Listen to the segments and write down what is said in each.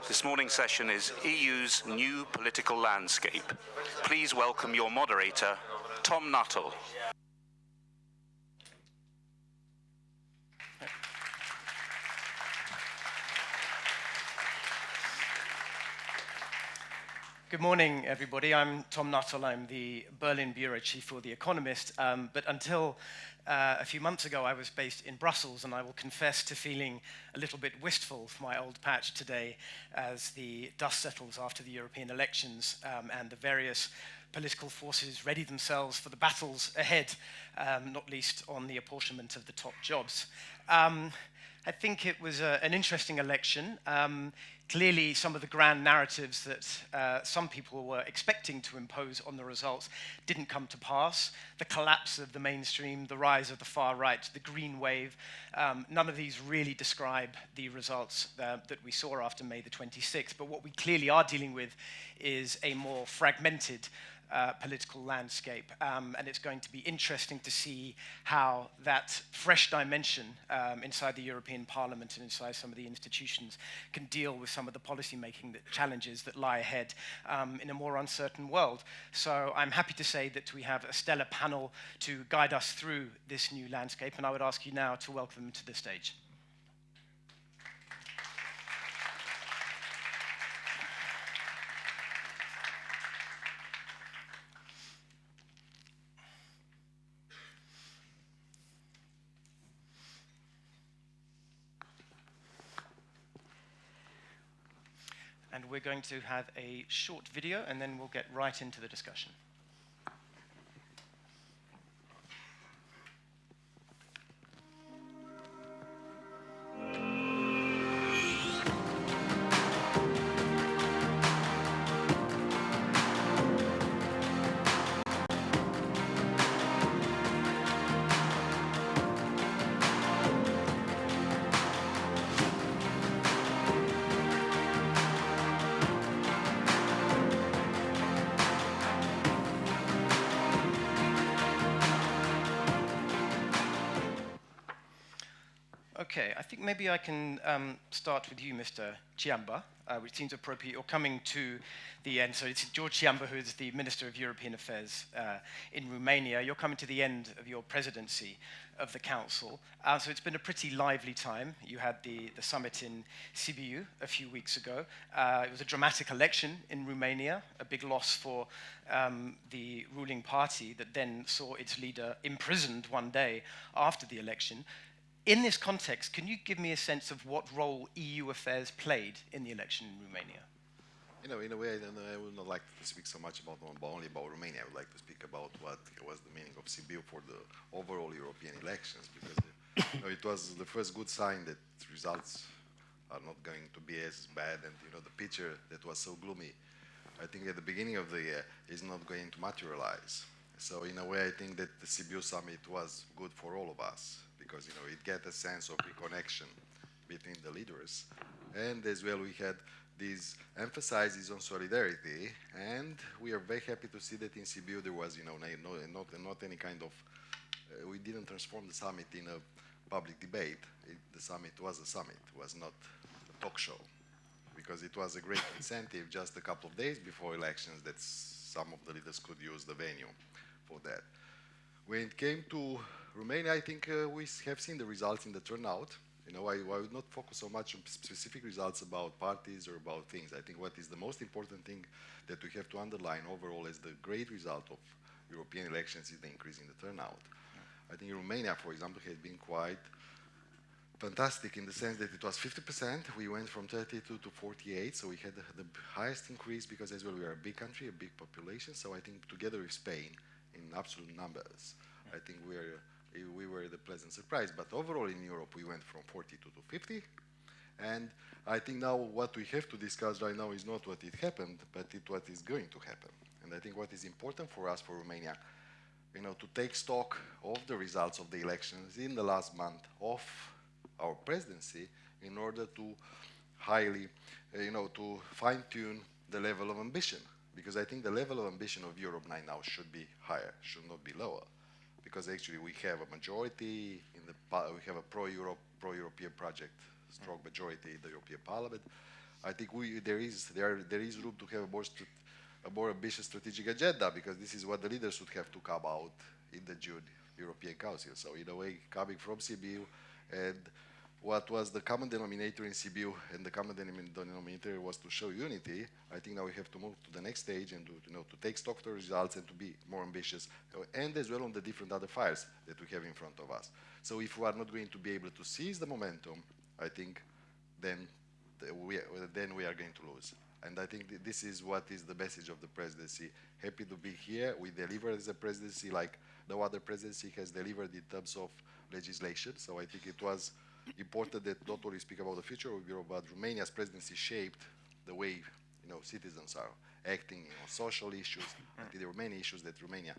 This morning's session is EU's new political landscape. Please welcome your moderator, Tom Nuttall. Good morning, everybody. I'm Tom Nuttall. I'm the Berlin bureau chief for The Economist. But until a few months ago, I was based in Brussels, and I will confess to feeling a little bit wistful for my old patch today as the dust settles after the European elections and the various political forces ready themselves for the battles ahead, not least on the apportionment of the top jobs. I think it was an interesting election. Clearly, some of the grand narratives that some people were expecting to impose on the results didn't come to pass. The collapse of the mainstream, the rise of the far right, the green wave, none of these really describe the results that we saw after May the 26th. But what we clearly are dealing with is a more fragmented political landscape, and it's going to be interesting to see how that fresh dimension inside the European Parliament and inside some of the institutions can deal with some of the policy-making challenges that lie ahead in a more uncertain world. So I'm happy to say that we have a stellar panel to guide us through this new landscape, and I would ask you now to welcome them to the stage. And we're going to have a short video, and then we'll get right into the discussion. Okay, I think maybe I can start with you, Mr. Ciamba, which seems appropriate. You're coming to the end. So it's George Ciamba, who is the Minister of European Affairs in Romania. You're coming to the end of your presidency of the Council. So it's been a pretty lively time. You had the summit in Sibiu a few weeks ago. It was a dramatic election in Romania, a big loss for the ruling party that then saw its leader imprisoned one day after the election. In this context, can you give me a sense of what role EU affairs played in the election in Romania? You know, in a way, I would not like to speak so much only about Romania. I would like to speak about what was the meaning of Sibiu for the overall European elections, because it was the first good sign that results are not going to be as bad, and the picture that was so gloomy, I think at the beginning of the year, is not going to materialize. So in a way, I think that the Sibiu summit was good for all of us, because it get a sense of reconnection between the leaders, and as well we had these emphases on solidarity, and we are very happy to see that in Sibiu there was not any kind of we didn't transform the summit in a public debate. The summit was a summit, was not a talk show, because it was a great incentive just a couple of days before elections that some of the leaders could use the venue for that. When it came to Romania, I think we have seen the results in the turnout. I would not focus so much on specific results about parties or about things. I think what is the most important thing that we have to underline overall is the great result of European elections is the increase in the turnout. I think Romania, for example, has been quite fantastic in the sense that it was 50%. We went from 32 to 48, so we had the highest increase because as well we are a big country, a big population. So I think together with Spain, in absolute numbers, I think we were the pleasant surprise. But overall in Europe, we went from 42 to 50. And I think now what we have to discuss right now is not what it happened, but what is going to happen. And I think what is important for us, for Romania, to take stock of the results of the elections in the last month of our presidency in order to to fine-tune the level of ambition. Because I think the level of ambition of Europe right now should be higher, should not be lower. Because actually we have a majority we have a pro-European project, strong majority in the European Parliament. I think there is room to have a more ambitious strategic agenda, because this is what the leaders should have to come out in the June European Council. So in a way, coming from Sibiu, and what was the common denominator in Sibiu, and the common denominator was to show unity. I think now we have to move to the next stage and to take stock of the results and to be more ambitious, and as well on the different other files that we have in front of us. So if we are not going to be able to seize the momentum, I think then we are going to lose. And I think this is what is the message of the presidency. Happy to be here. We delivered as a presidency like no other presidency has delivered in terms of legislation. So I think it was important that not only speak about the future of Europe, but Romania's presidency shaped the way citizens are acting on social issues. I think there were many issues that Romania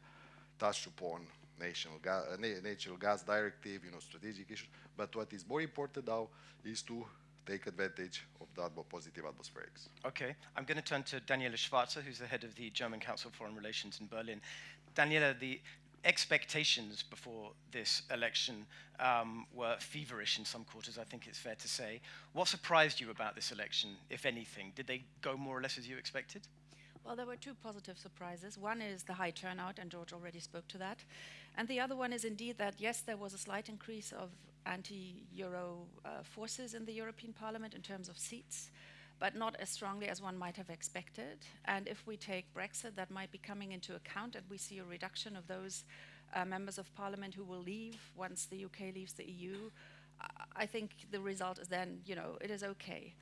touched upon: natural gas directive, strategic issues. But what is more important now is to take advantage of that positive atmospherics. Okay, I'm going to turn to Daniela Schwarzer, who's the head of the German Council of Foreign Relations in Berlin. Daniela, the expectations before this election were feverish in some quarters, I think it's fair to say. What surprised you about this election, if anything? Did they go more or less as you expected? Well, there were two positive surprises. One is the high turnout, and George already spoke to that. And the other one is indeed that, yes, there was a slight increase of anti-Euro forces in the European Parliament in terms of seats, but not as strongly as one might have expected. And if we take Brexit, that might be coming into account, and we see a reduction of those members of Parliament who will leave once the UK leaves the EU. I think the result is then, it is okay.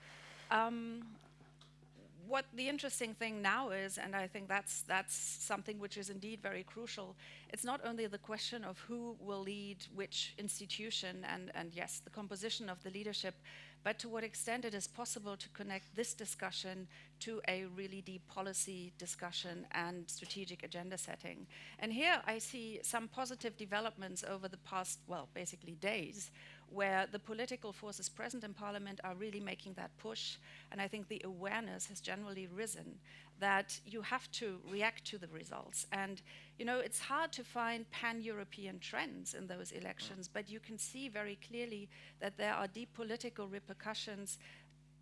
What the interesting thing now is, and I think that's something which is indeed very crucial, it's not only the question of who will lead which institution and yes, the composition of the leadership, but to what extent it is possible to connect this discussion to a really deep policy discussion and strategic agenda setting. And here I see some positive developments over the past, well, basically days, where the political forces present in Parliament are really making that push. And I think the awareness has generally risen that you have to react to the results. And, it's hard to find pan-European trends in those elections, but you can see very clearly that there are deep political repercussions.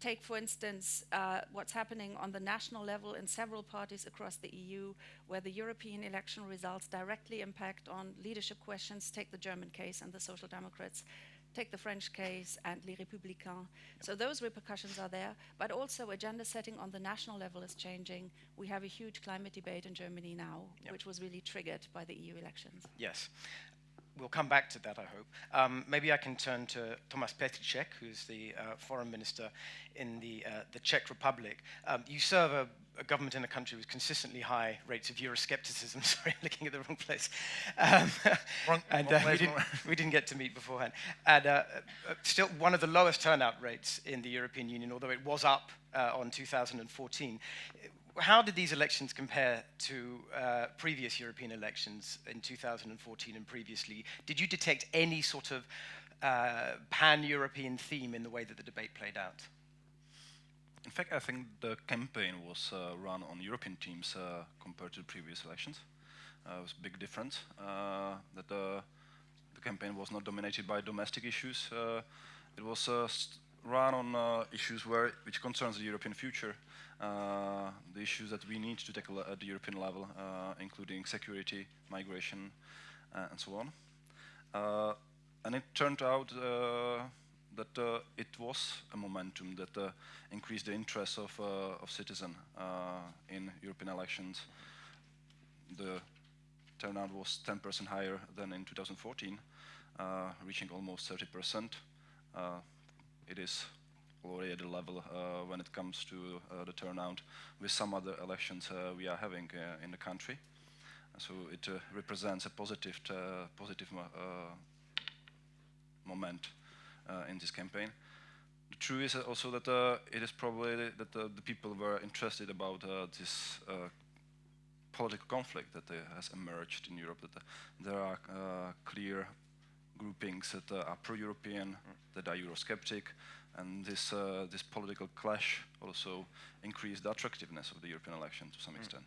Take, for instance, what's happening on the national level in several parties across the EU, where the European election results directly impact on leadership questions. Take the German case and the Social Democrats. Take the French case and Les Républicains. So those repercussions are there, but also agenda setting on the national level is changing. We have a huge climate debate in Germany now, which was really triggered by the EU elections. Yes. We'll come back to that, I hope. Maybe I can turn to Tomáš Petříček, who's the foreign minister in the Czech Republic. You serve a government in a country with consistently high rates of Euroscepticism. Sorry, I'm looking at the wrong place. We didn't get to meet beforehand. And still one of the lowest turnout rates in the European Union, although it was up on 2014. How did these elections compare to previous European elections in 2014 and previously? Did you detect any sort of pan-European theme in the way that the debate played out? In fact, I think the campaign was run on European teams compared to previous elections. It was a big difference that the campaign was not dominated by domestic issues. It was run on issues which concerns the European future. The issues that we need to tackle at the European level, including security, migration, and so on. And it turned out that it was a momentum that increased the interest of citizens in European elections. The turnout was 10% higher than in 2014, reaching almost 30%. It is already at the level when it comes to the turnout with some other elections we are having in the country. So it represents a positive moment in this campaign. The truth is also that it is probably that the people were interested about this political conflict that has emerged in Europe, that there are clear groupings that are pro-European, that are Eurosceptic, And this political clash also increased the attractiveness of the European election to some extent.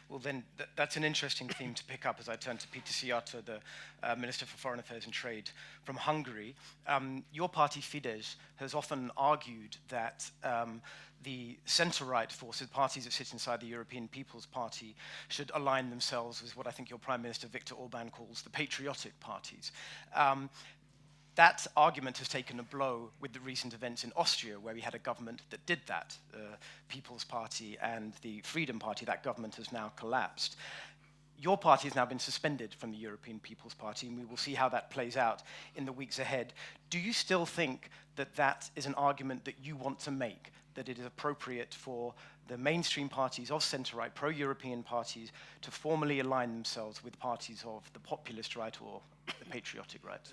Well, then that's an interesting theme to pick up as I turn to Peter Szijjártó, the Minister for Foreign Affairs and Trade from Hungary. Your party, Fidesz, has often argued that the centre-right forces, parties that sit inside the European People's Party, should align themselves with what I think your Prime Minister Viktor Orban calls the patriotic parties. That argument has taken a blow with the recent events in Austria, where we had a government that did that, the People's Party and the Freedom Party. That government has now collapsed. Your party has now been suspended from the European People's Party, and we will see how that plays out in the weeks ahead. Do you still think that that is an argument that you want to make, that it is appropriate for the mainstream parties of centre-right, pro-European parties, to formally align themselves with parties of the populist right or the patriotic right?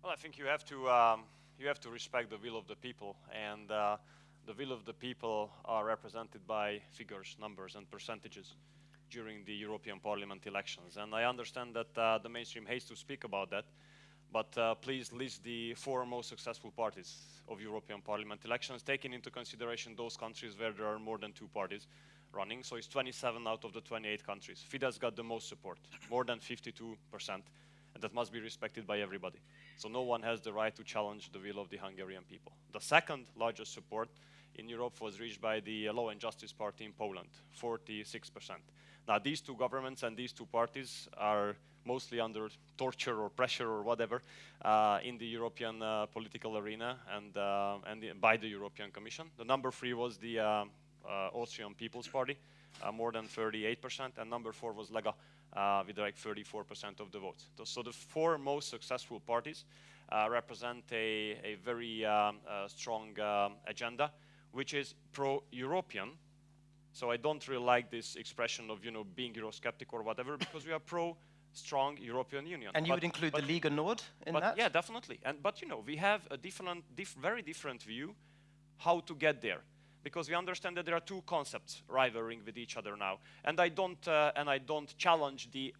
Well, I think you have to respect the will of the people, and the will of the people are represented by figures, numbers, and percentages during the European Parliament elections. And I understand that the mainstream hates to speak about that, but please list the 4 most successful parties of European Parliament elections, taking into consideration those countries where there are more than 2 parties running. So it's 27 out of the 28 countries. Fidesz got the most support, more than 52%. And that must be respected by everybody. So no one has the right to challenge the will of the Hungarian people. The second largest support in Europe was reached by the Law and Justice Party in Poland, 46%. Now these 2 governments and these 2 parties are mostly under torture or pressure or whatever in the European political arena and by the European Commission. The number 3 was the Austrian People's Party, more than 38%, and number 4 was Lega, with like 34% of the votes. So the 4 most successful parties represent a very strong agenda, which is pro-European. So I don't really like this expression of, you know, being Eurosceptic or whatever, because we are pro-strong European Union. And you would include the Liga Nord in that? Yeah, definitely. But you know, we have a very different view how to get there, because we understand that there are 2 concepts rivaling with each other now, and I don't challenge the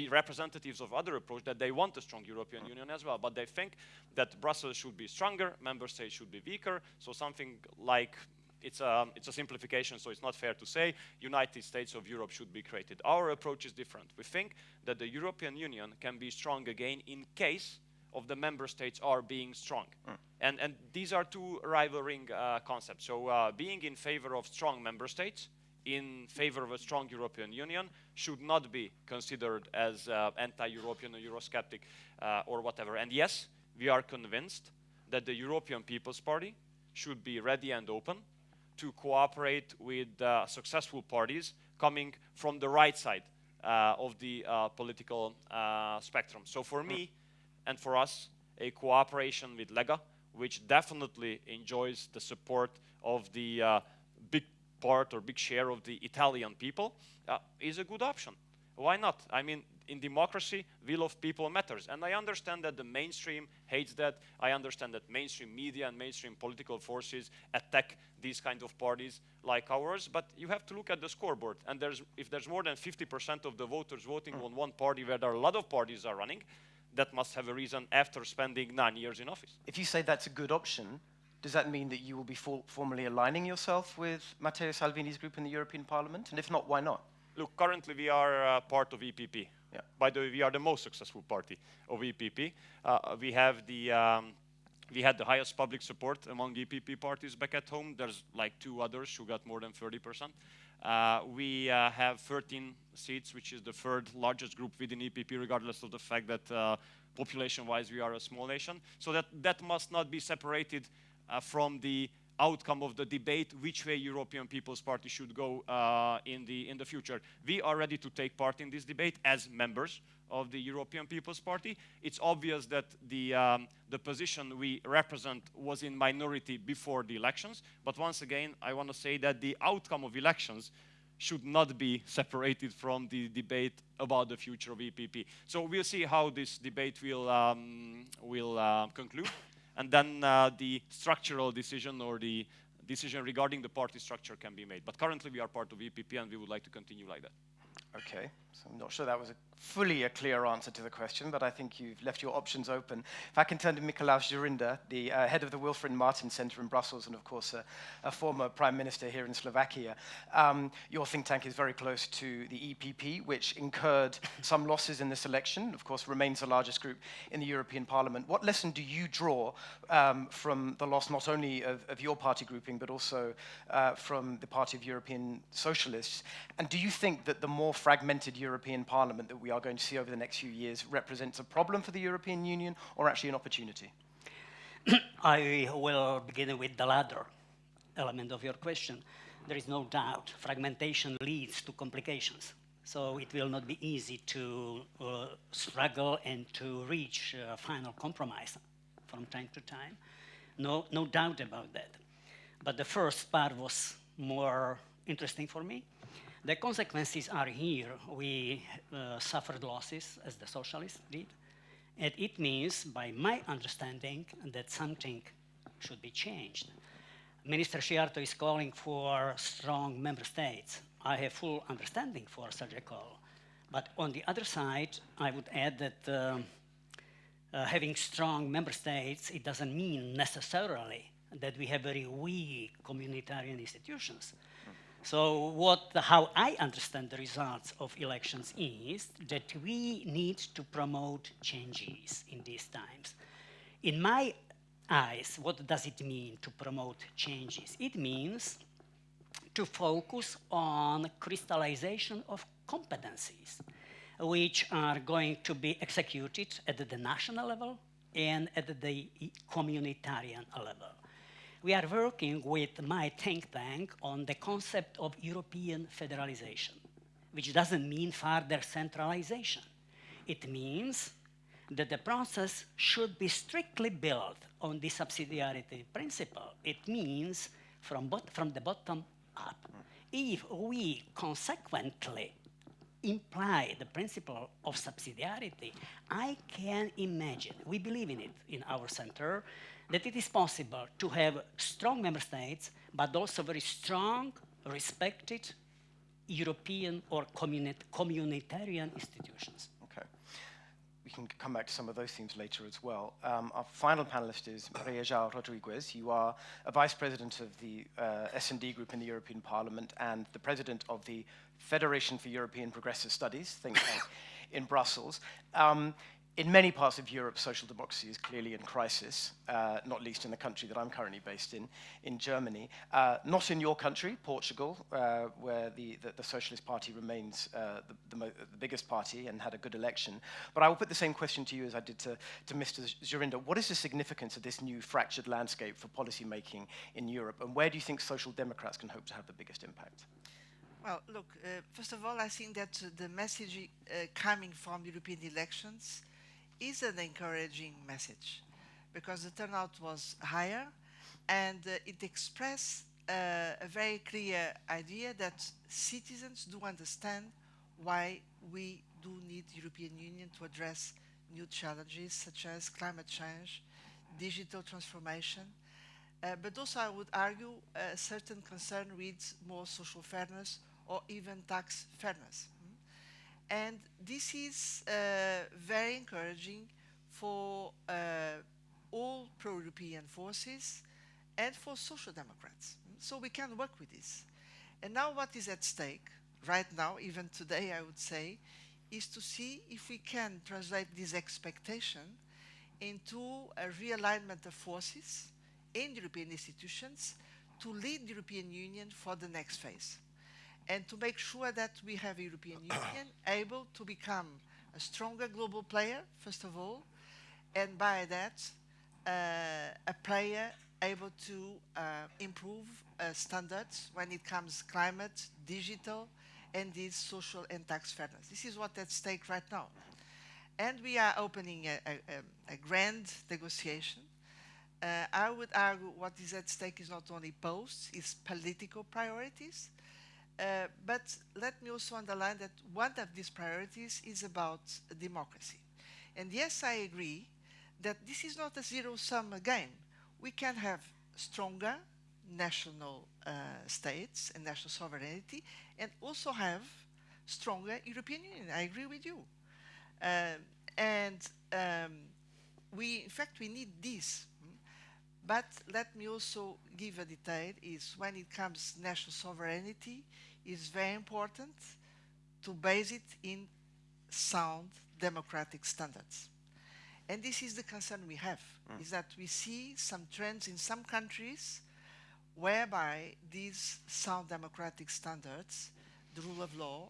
representatives of other approach that they want a strong European Union as well, but they think that Brussels should be stronger, member states should be weaker. So something like it's a simplification, so it's not fair to say United States of Europe should be created. Our approach is different. We think that the European Union can be strong again in case of the member states are being strong. And these are 2 rivaling concepts. So being in favor of strong member states, in favor of a strong European Union, should not be considered as anti-European or Eurosceptic or whatever. And yes, we are convinced that the European People's Party should be ready and open to cooperate with successful parties coming from the right side of the political spectrum. So for me, and for us, a cooperation with Lega, which definitely enjoys the support of the big part or big share of the Italian people, is a good option. Why not? I mean, in democracy, will of people matters. And I understand that the mainstream hates that. I understand that mainstream media and mainstream political forces attack these kind of parties like ours. But you have to look at the scoreboard. And if there's more than 50% of the voters voting on one party where there are a lot of parties are running, that must have a reason after spending 9 years in office. If you say that's a good option, does that mean that you will be formally aligning yourself with Matteo Salvini's group in the European Parliament? And if not, why not? Look, currently we are part of EPP. Yeah. By the way, we are the most successful party of EPP. We had the highest public support among EPP parties back at home. There's like 2 others who got more than 30%. We have 13 seats, which is the 3rd largest group within EPP, regardless of the fact that population-wise we are a small nation. So that must not be separated from the outcome of the debate, which way European People's Party should go in the future. We are ready to take part in this debate as members of the European People's Party. It's obvious that the position we represent was in minority before the elections, but once again, I want to say that the outcome of elections should not be separated from the debate about the future of EPP. So we'll see how this debate will conclude. And then the structural decision or the decision regarding the party structure can be made. But currently we are part of EPP and we would like to continue like that. Okay, so I'm not sure that was fully a clear answer to the question, but I think you've left your options open. If I can turn to Mikolaus Dzurinda, the head of the Wilfried Martin Center in Brussels, and of course a former prime minister here in Slovakia. Your think tank is very close to the EPP, which incurred some losses in this election, of course remains the largest group in the European Parliament. What lesson do you draw from the loss not only of your party grouping, but also from the Party of European Socialists? And do you think that the more fragmented European Parliament that we are going to see over the next few years represents a problem for the European Union or actually an opportunity? I will begin with the latter element of your question. There is no doubt fragmentation leads to complications. So it will not be easy to struggle and to reach a final compromise from time to time. No doubt about that. But the first part was more interesting for me. The consequences are here. We suffered losses, as the socialists did. And it means, by my understanding, that something should be changed. Minister Sciarto is calling for strong member states. I have full understanding for such a call. But on the other side, I would add that having strong member states, it doesn't mean necessarily that we have very weak communitarian institutions. So how I understand the results of elections is that we need to promote changes in these times. In my eyes, what does it mean to promote changes? It means to focus on crystallization of competencies, which are going to be executed at the national level and at the communitarian level. We are working with my think tank on the concept of European federalization, which doesn't mean further centralization. It means that the process should be strictly built on the subsidiarity principle. It means from the bottom up. If we consequently imply the principle of subsidiarity, I can imagine, we believe in it in our center, that it is possible to have strong member states, but also very strong, respected European or communitarian institutions. Okay. We can come back to some of those themes later as well. Our final panelist is Maria João Rodrigues. You are a vice president of the S&D group in the European Parliament and the president of the Federation for European Progressive Studies, think tank in Brussels. In many parts of Europe, social democracy is clearly in crisis, not least in the country that I'm currently based in Germany. Not in your country, Portugal, where the Socialist Party remains the biggest party and had a good election. But I will put the same question to you as I did to Mr. Dzurinda. What is the significance of this new fractured landscape for policy making in Europe, and where do you think social democrats can hope to have the biggest impact? Well, look, first of all, I think that the message coming from European elections is an encouraging message because the turnout was higher and it expressed a very clear idea that citizens do understand why we do need the European Union to address new challenges such as climate change, digital transformation, but also I would argue a certain concern with more social fairness or even tax fairness. And this is very encouraging for all pro-European forces and for social democrats. So we can work with this. And now what is at stake, right now, even today I would say, is to see if we can translate this expectation into a realignment of forces in European institutions to lead the European Union for the next phase. And to make sure that we have a European Union able to become a stronger global player, first of all, and by that, a player able to improve standards when it comes to climate, digital, and this social and tax fairness. This is what's at stake right now. And we are opening a grand negotiation. I would argue what is at stake is not only posts, it's political priorities. But let me also underline that one of these priorities is about democracy. And yes, I agree that this is not a zero-sum game. We can have stronger national states and national sovereignty and also have stronger European Union. I agree with you. And in fact, we need this. But let me also give a detail, is when it comes to national sovereignty, it's very important to base it in sound democratic standards. And this is the concern we have, is that we see some trends in some countries whereby these sound democratic standards, the rule of law,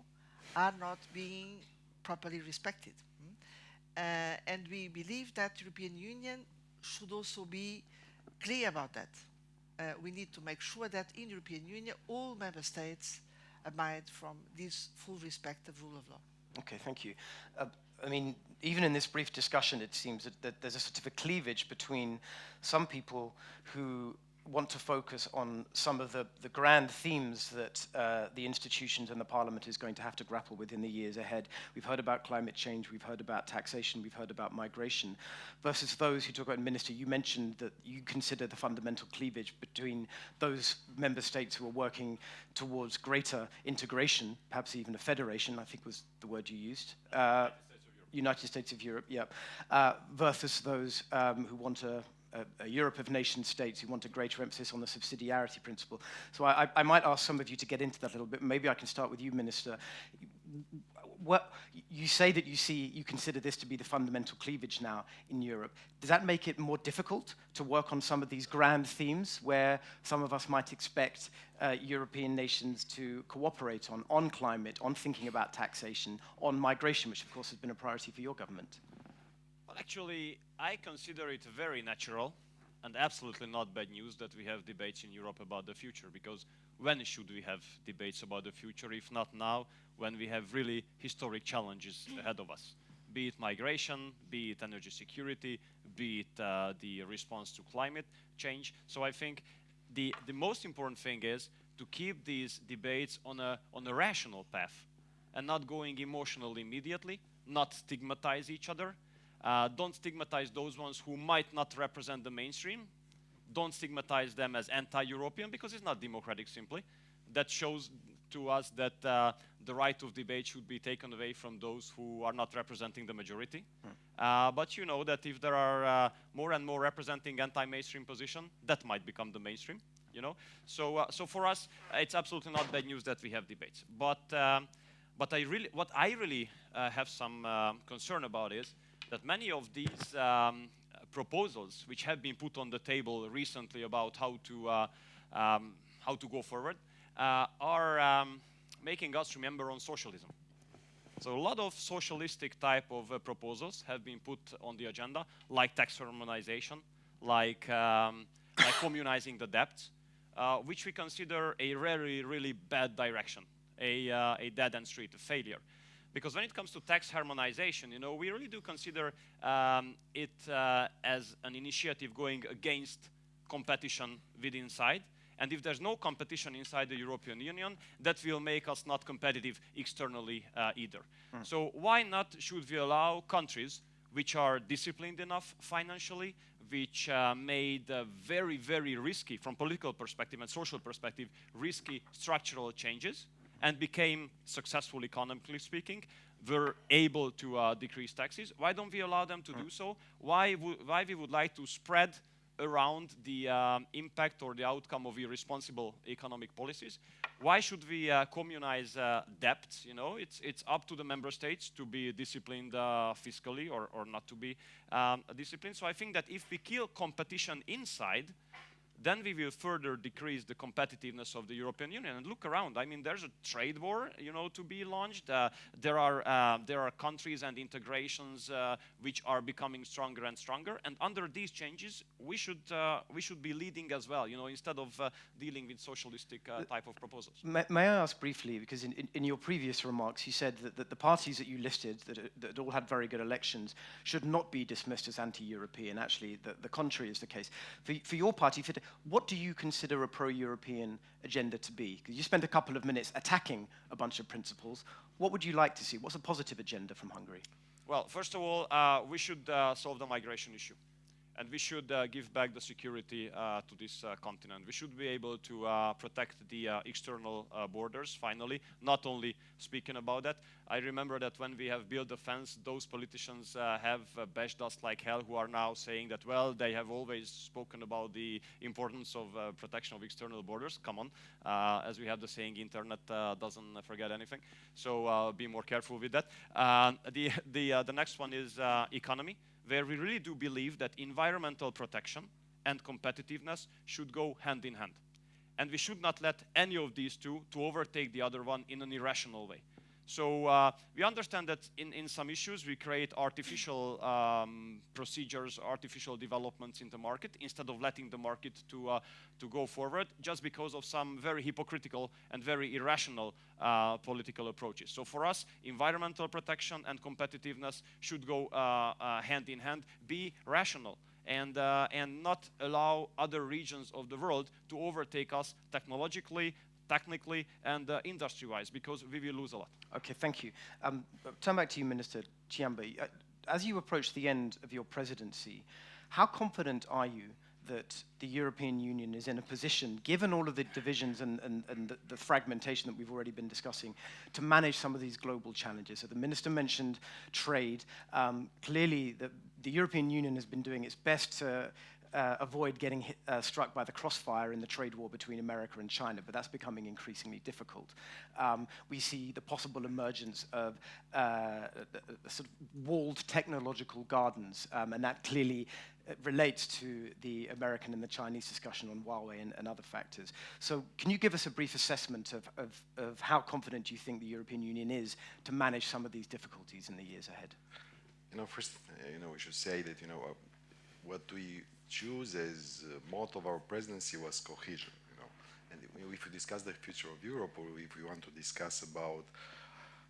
are not being properly respected. And we believe that European Union should also be clear about that. We need to make sure that in European Union, all member states abide from this full respect of rule of law. Okay, thank you. I mean, even in this brief discussion, it seems that there's a sort of a cleavage between some people who want to focus on some of the grand themes that the institutions and the parliament is going to have to grapple with in the years ahead. We've heard about climate change, we've heard about taxation, we've heard about migration, versus those who talk about, Minister, you mentioned that you consider the fundamental cleavage between those member states who are working towards greater integration, perhaps even a federation, I think was the word you used. United States of Europe, yeah, versus those who want a Europe of nation states, who want a greater emphasis on the subsidiarity principle. So I might ask some of you to get into that a little bit. Maybe I can start with you, Minister. What you say that you consider this to be the fundamental cleavage now in Europe. Does that make it more difficult to work on some of these grand themes where some of us might expect European nations to cooperate on climate, on thinking about taxation, on migration, which of course has been a priority for your government? Well, actually, I consider it very natural and absolutely not bad news that we have debates in Europe about the future, because when should we have debates about the future if not now, when we have really historic challenges ahead of us, be it migration, be it energy security, be it the response to climate change. So I think the most important thing is to keep these debates on a rational path and not going emotional immediately, not stigmatize each other. Don't stigmatize those ones who might not represent the mainstream. Don't stigmatize them as anti-European, because it's not democratic simply. That shows to us that the right of debate should be taken away from those who are not representing the majority. But you know that if there are more and more representing anti-mainstream position, that might become the mainstream. You know, so for us, it's absolutely not bad news that we have debates. But what I really have some concern about is that many of these proposals, which have been put on the table recently about how to go forward, are making us remember on socialism. So a lot of socialistic type of proposals have been put on the agenda, like tax harmonization, like communizing the debt, which we consider a really bad direction, a dead-end street, a failure. Because when it comes to tax harmonization, you know, we really do consider it as an initiative going against competition within inside. And if there's no competition inside the European Union, that will make us not competitive externally either. So why not should we allow countries which are disciplined enough financially, which made very risky, from political perspective and social perspective, risky structural changes, and became successful economically speaking, were able to decrease taxes. Why don't we allow them to do so? Why we would like to spread around the impact or the outcome of irresponsible economic policies? Why should we communize debt? You know, it's up to the member states to be disciplined fiscally or not to be disciplined. So I think that if we kill competition inside, then we will further decrease the competitiveness of the European Union. And look around. I mean, there's a trade war, you know, to be launched. There are countries and integrations which are becoming stronger and stronger. And under these changes, we should be leading as well, you know, instead of dealing with socialistic type of proposals. May I ask briefly, because in your previous remarks, you said that the parties that you listed that all had very good elections should not be dismissed as anti-European. Actually, the contrary is the case. For your party, what do you consider a pro-European agenda to be? Because you spent a couple of minutes attacking a bunch of principles. What would you like to see? What's a positive agenda from Hungary? Well, first of all, we should solve the migration issue. And we should give back the security to this continent. We should be able to protect the external borders, finally, not only speaking about that. I remember that when we have built the fence, those politicians have bashed us like hell, who are now saying that, well, they have always spoken about the importance of protection of external borders. Come on, as we have the saying, internet doesn't forget anything. So be more careful with that. The next one is economy, where we really do believe that environmental protection and competitiveness should go hand in hand. And we should not let any of these two to overtake the other one in an irrational way. So we understand that in some issues we create artificial procedures, artificial developments in the market, instead of letting the market to go forward, just because of some very hypocritical and very irrational political approaches. So for us, environmental protection and competitiveness should go hand in hand, be rational, and not allow other regions of the world to overtake us technologically, technically, and industry-wise, because we will lose a lot. Okay, thank you. Turn back to you, Minister Chiamba. As you approach the end of your presidency, how confident are you that the European Union is in a position, given all of the divisions and the fragmentation that we've already been discussing, to manage some of these global challenges? So the Minister mentioned trade. Clearly, the European Union has been doing its best to avoid getting struck by the crossfire in the trade war between America and China, but that's becoming increasingly difficult. We see the possible emergence of sort of walled technological gardens, and that clearly relates to the American and the Chinese discussion on Huawei and other factors. So can you give us a brief assessment of how confident you think the European Union is to manage some of these difficulties in the years ahead? First, we should say that, what we choose as motto of our presidency was cohesion, And if we discuss the future of Europe, or if we want to discuss about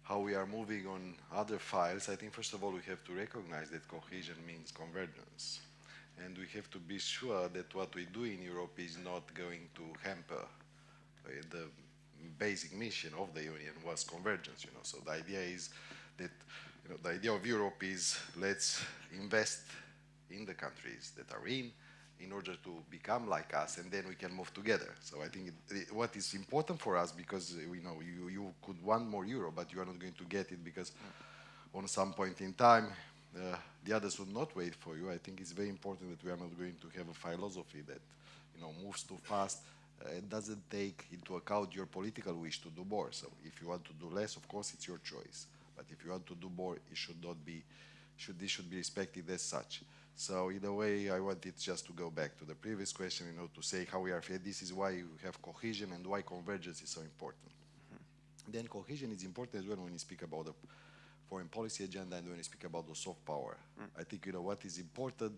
how we are moving on other files, I think first of all we have to recognize that cohesion means convergence. And we have to be sure that what we do in Europe is not going to hamper the basic mission of the Union was convergence, So the idea is that, the idea of Europe is let's invest in the countries that are in order to become like us, and then we can move together. So I think what is important for us, because you could want more euro, but you are not going to get it because on some point in time the others would not wait for you. I think it's very important that we are not going to have a philosophy that moves too fast. It doesn't take into account your political wish to do more. So if you want to do less, of course it's your choice. But if you want to do more, it should not be. This should be respected as such. So in a way, I wanted just to go back to the previous question, to say how we are fed. This is why you have cohesion and why convergence is so important. Then cohesion is important as well when you speak about the foreign policy agenda and when you speak about the soft power. I think what is important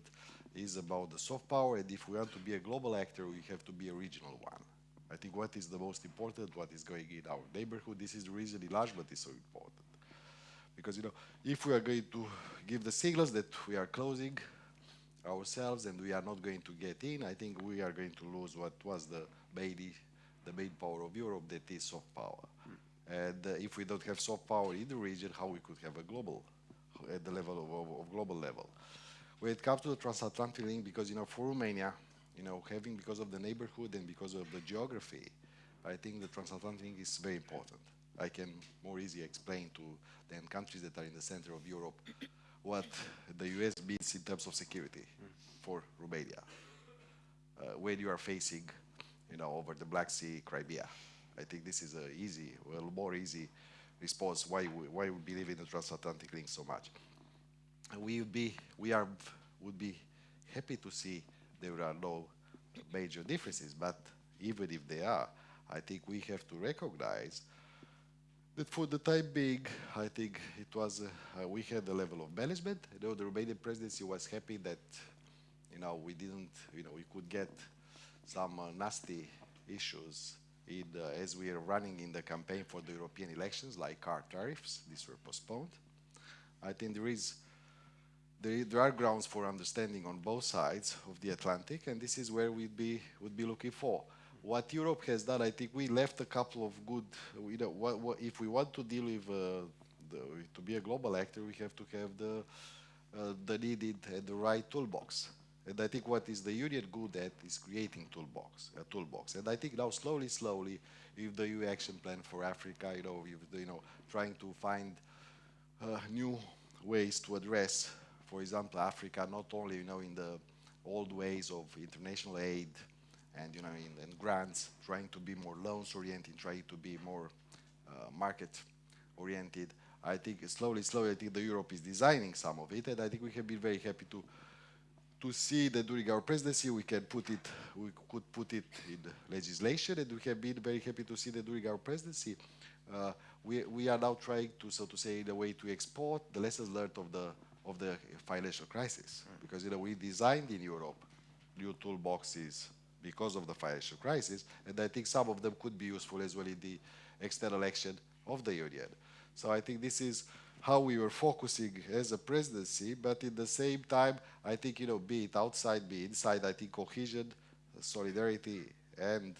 is about the soft power, and if we want to be a global actor, we have to be a regional one. I think what is the most important, what is going in our neighborhood, this is the reason enlargement is so important. Because if we are going to give the signals that we are closing ourselves and we are not going to get in, I think we are going to lose what was the main power of Europe, that is soft power. And if we don't have soft power in the region, how we could have a global, at the level of global level. When it comes to the transatlantic link, because for Romania, having, because of the neighborhood and because of the geography, I think the transatlantic link is very important. I can more easily explain to the countries that are in the center of Europe what the US means in terms of security for Romania, when you are facing, over the Black Sea, Crimea. I think this is a more easy response why we believe in the transatlantic link so much. We would be happy to see there are no major differences, but even if there are, I think we have to recognize that for the time being, I think it was we had a level of management. The Romanian presidency was happy that we didn't, we could get some nasty issues as we are running in the campaign for the European elections, like car tariffs. These were postponed. I think there are grounds for understanding on both sides of the Atlantic, and this is where would be looking for. What Europe has done, I think we left a couple of good. If we want to deal with to be a global actor, we have to have the needed and the right toolbox. And I think what is the Union good at is creating a toolbox. And I think now slowly, with the EU action plan for Africa, trying to find new ways to address, for example, Africa, not only, in the old ways of international aid and, in grants, trying to be more loans oriented, trying to be more market oriented. I think slowly, I think the Europe is designing some of it, and I think we have been very happy to see that during our presidency we could put it in legislation, and we have been very happy to see that during our presidency we are now trying to, so to say, in a way, to export the lessons learned of the financial crisis, because we designed in Europe new toolboxes because of the financial crisis, and I think some of them could be useful as well in the external action of the Union. So I think this is how we were focusing as a presidency, but in the same time, I think, be it outside, be inside, I think cohesion, solidarity, and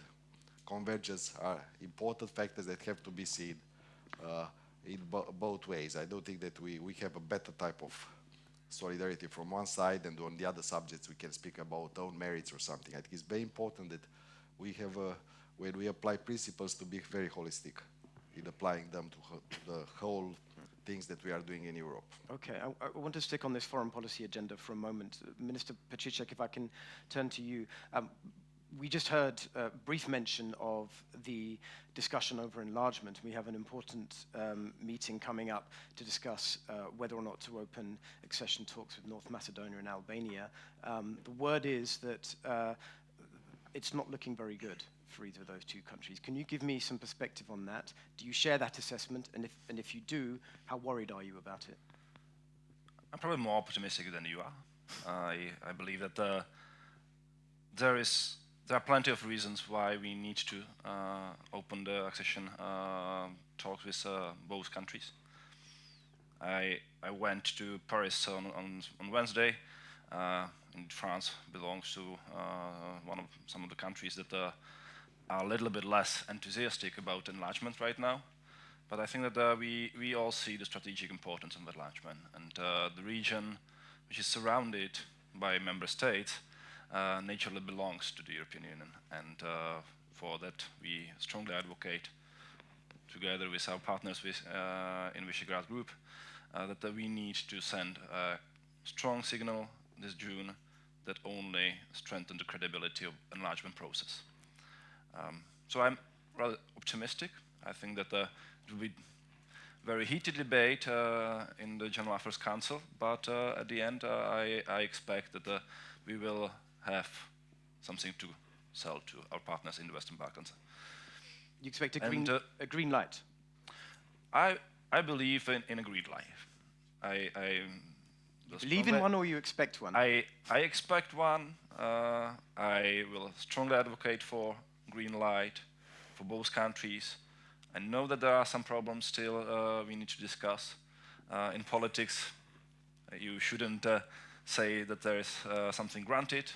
convergence are important factors that have to be seen in both ways. I don't think that we have a better type of solidarity from one side, and on the other subjects we can speak about own merits or something. I think it's very important that we have, when we apply principles, to be very holistic in applying them to the whole things that we are doing in Europe. Okay, I want to stick on this foreign policy agenda for a moment. Minister Pacicek, if I can turn to you. We just heard a brief mention of the discussion over enlargement. We have an important meeting coming up to discuss whether or not to open accession talks with North Macedonia and Albania. The word is that it's not looking very good for either of those two countries. Can you give me some perspective on that? Do you share that assessment? And if you do, how worried are you about it? I'm probably more optimistic than you are. I believe that there are plenty of reasons why we need to open the accession talks with both countries. I went to Paris on Wednesday. France belongs to some of the countries that are a little bit less enthusiastic about enlargement right now. But I think that we all see the strategic importance of enlargement, and the region, which is surrounded by member states, naturally belongs to the European Union, and for that we strongly advocate, together with our partners in Visegrad Group, that we need to send a strong signal this June that only strengthen the credibility of enlargement process. So I'm rather optimistic. I think that it will be very heated debate in the General Affairs Council, but at the end I expect that we will have something to sell to our partners in the Western Balkans. You expect a green light? I believe in a green light. You believe in one, or you expect one? I expect one. I will strongly advocate for green light for both countries. I know that there are some problems still we need to discuss. In politics, you shouldn't say that there is something granted,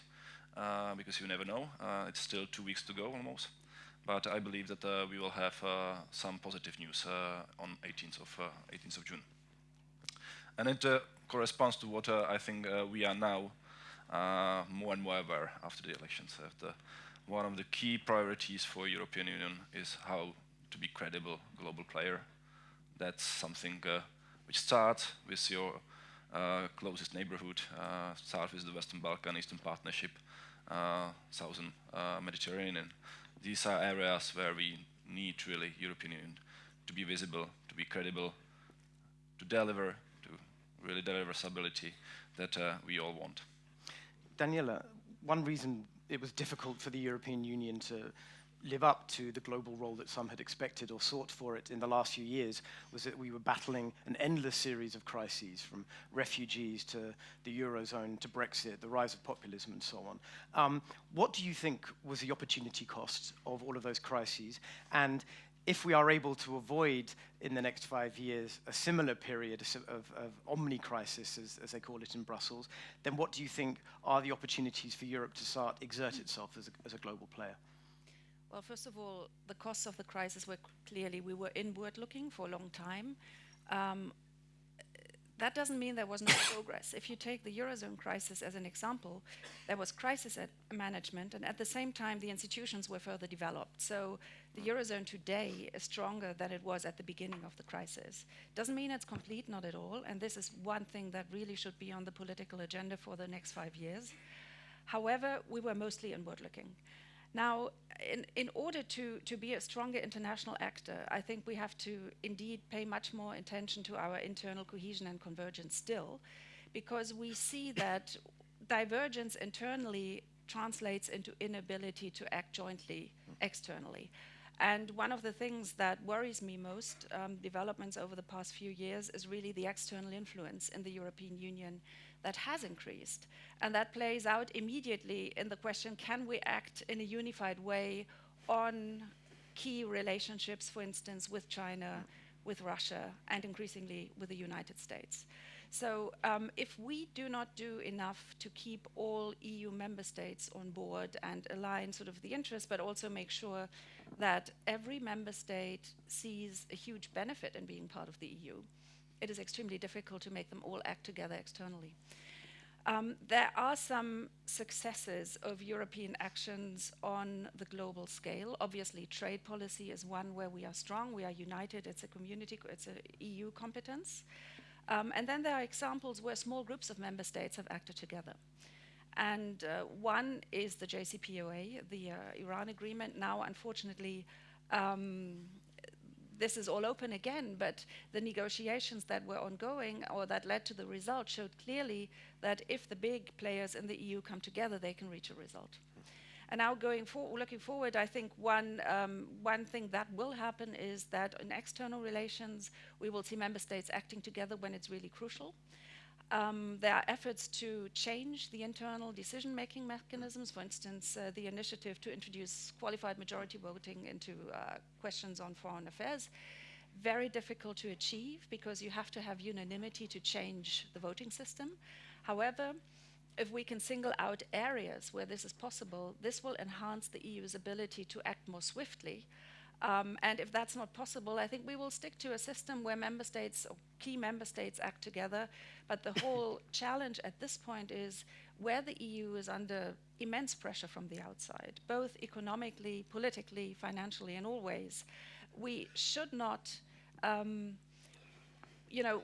because you never know. It's still 2 weeks to go almost. But I believe that we will have some positive news on 18th of June. And it corresponds to what I think we are now more and more aware after the elections. One of the key priorities for European Union is how to be credible global player. That's something which starts with your closest neighborhood, starts with the Western Balkan, Eastern Partnership, Southern Mediterranean. These are areas where we need really European Union to be visible, to be credible, to deliver, to really deliver stability that we all want. Daniela, one reason it was difficult for the European Union to live up to the global role that some had expected or sought for it in the last few years was that we were battling an endless series of crises, from refugees to the Eurozone to Brexit, the rise of populism and so on. What do you think was the opportunity cost of all of those crises? And if we are able to avoid in the next 5 years a similar period of omni-crisis, as they call it in Brussels, then what do you think are the opportunities for Europe to start exert itself as a global player? Well, first of all, the costs of the crisis were clearly, we were inward looking for a long time. that doesn't mean there was no progress. If you take the Eurozone crisis as an example, there was crisis management, and at the same time, the institutions were further developed. So the Eurozone today is stronger than it was at the beginning of the crisis. Doesn't mean it's complete, not at all, and this is one thing that really should be on the political agenda for the next 5 years. However, we were mostly inward-looking. Now, in order to be a stronger international actor, I think we have to indeed pay much more attention to our internal cohesion and convergence still, because we see that divergence internally translates into inability to act jointly externally. And one of the things that worries me most, developments over the past few years, is really the external influence in the European Union that has increased. And that plays out immediately in the question, can we act in a unified way on key relationships, for instance, with China, with Russia, and increasingly with the United States? So if we do not do enough to keep all EU member states on board and align sort of the interests, but also make sure that every member state sees a huge benefit in being part of the EU, it is extremely difficult to make them all act together externally. There are some successes of European actions on the global scale. Obviously, trade policy is one where we are strong, we are united, it's a community, it's an EU competence. And then there are examples where small groups of member states have acted together. And one is the JCPOA, the Iran agreement. Now, unfortunately, this is all open again, but the negotiations that were ongoing or that led to the result showed clearly that if the big players in the EU come together, they can reach a result. And now looking forward, I think one thing that will happen is that in external relations, we will see member states acting together when it's really crucial. There are efforts to change the internal decision-making mechanisms, for instance, the initiative to introduce qualified majority voting into questions on foreign affairs. Very difficult to achieve because you have to have unanimity to change the voting system. However, if we can single out areas where this is possible, this will enhance the EU's ability to act more swiftly. And if that's not possible, I think we will stick to a system where member states or key member states act together. But the whole challenge at this point is where the EU is under immense pressure from the outside, both economically, politically, financially, in all ways. We should not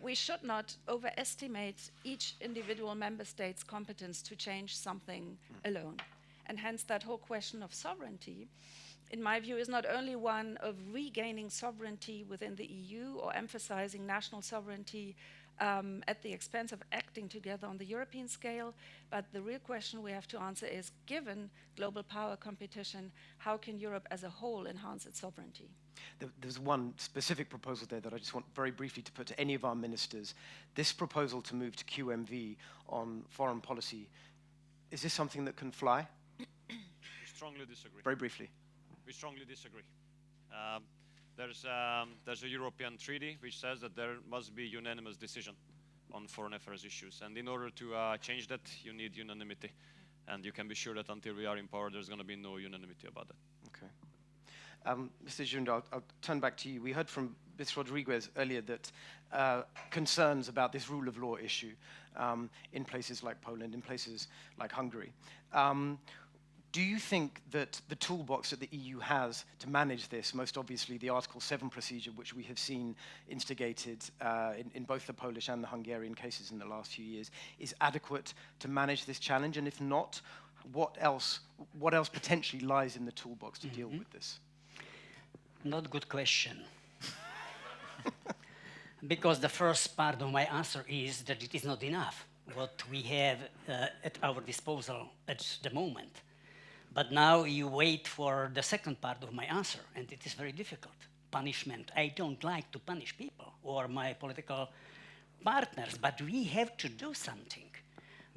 we should not overestimate each individual member state's competence to change something alone. And hence that whole question of sovereignty, in my view, is not only one of regaining sovereignty within the EU or emphasizing national sovereignty at the expense of acting together on the European scale, but the real question we have to answer is, given global power competition, how can Europe as a whole enhance its sovereignty? There's one specific proposal there that I just want very briefly to put to any of our ministers. This proposal to move to QMV on foreign policy, is this something that can fly? We strongly disagree. Very briefly. We strongly disagree. There's a European treaty which says that there must be unanimous decision on foreign affairs issues. And in order to change that, you need unanimity. And you can be sure that until we are in power, there's going to be no unanimity about that. Okay. Mr. Junda, I'll turn back to you. We heard from Ms. Rodriguez earlier that concerns about this rule of law issue in places like Poland, in places like Hungary. Do you think that the toolbox that the EU has to manage this, most obviously the Article 7 procedure, which we have seen instigated in both the Polish and the Hungarian cases in the last few years, is adequate to manage this challenge? And if not, what else potentially lies in the toolbox to deal with this? Not a good question. Because the first part of my answer is that it is not enough what we have at our disposal at the moment. But now you wait for the second part of my answer, and it is very difficult. Punishment. I don't like to punish people or my political partners, but we have to do something.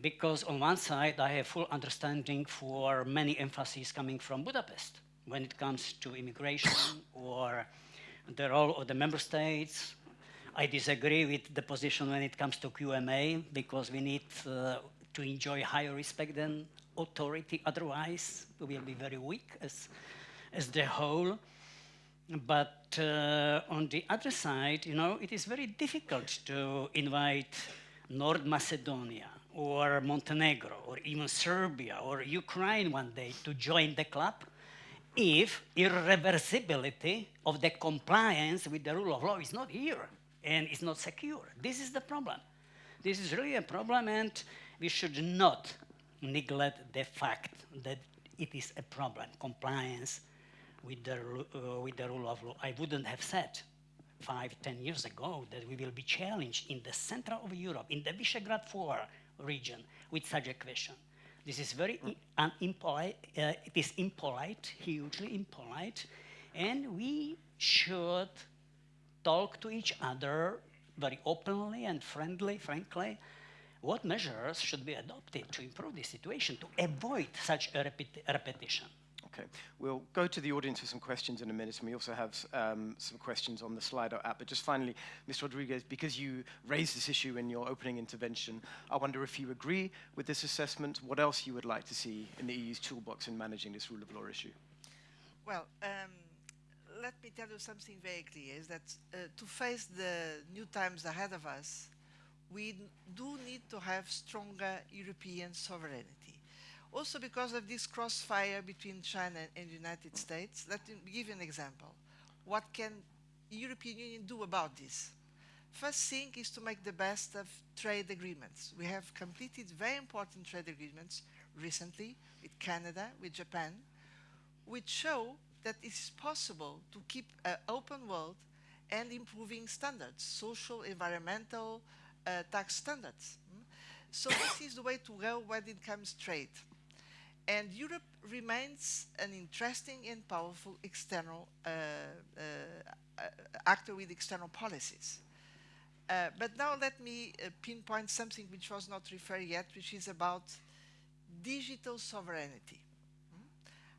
Because on one side, I have full understanding for many emphases coming from Budapest when it comes to immigration or the role of the member states. I disagree with the position when it comes to QMA, because we need to enjoy higher respect than authority. Otherwise, we will be very weak as the whole. But on the other side, you know, it is very difficult to invite North Macedonia or Montenegro or even Serbia or Ukraine one day to join the club if irreversibility of the compliance with the rule of law is not here and is not secure. This is the problem. This is really a problem, and we should not neglect the fact that it is a problem, compliance with the rule of law. I wouldn't have said 5-10 years ago that we will be challenged in the center of Europe, in the Visegrad 4 region, with such a question. This is very impolite. It is impolite, hugely impolite, and we should talk to each other very openly and frankly, what measures should be adopted to improve the situation, to avoid such a repetition. Okay, we'll go to the audience with some questions in a minute, and we also have some questions on the Slido app. But just finally, Ms. Rodriguez, because you raised this issue in your opening intervention, I wonder if you agree with this assessment, what else you would like to see in the EU's toolbox in managing this rule of law issue? Well, let me tell you something very clear, is that to face the new times ahead of us, we do need to have stronger European sovereignty. Also because of this crossfire between China and the United States, let me give you an example. What can the European Union do about this? First thing is to make the best of trade agreements. We have completed very important trade agreements recently with Canada, with Japan, which show that it is possible to keep an open world and improving standards, social, environmental, tax standards. So this is the way to go when it comes to trade. And Europe remains an interesting and powerful external actor with external policies. But now let me pinpoint something which was not referred yet, which is about digital sovereignty.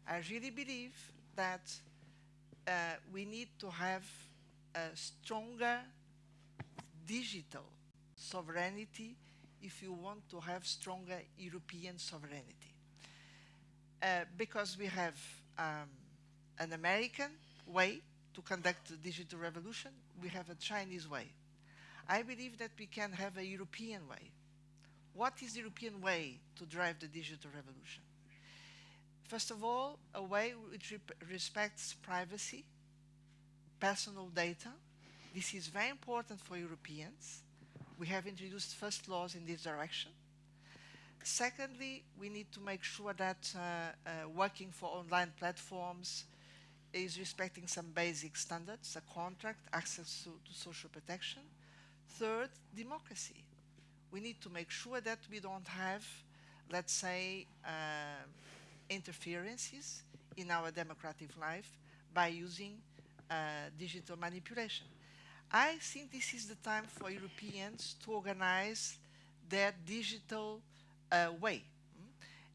I really believe that we need to have a stronger digital sovereignty if you want to have stronger European sovereignty. Because we have an American way to conduct the digital revolution, we have a Chinese way. I believe that we can have a European way. What is the European way to drive the digital revolution? First of all, a way which respects privacy, personal data. This is very important for Europeans. We have introduced first laws in this direction. Secondly, we need to make sure that working for online platforms is respecting some basic standards, a contract, access to social protection. Third, democracy. We need to make sure that we don't have, let's say, interferences in our democratic life by using digital manipulation. I think this is the time for Europeans to organize their digital way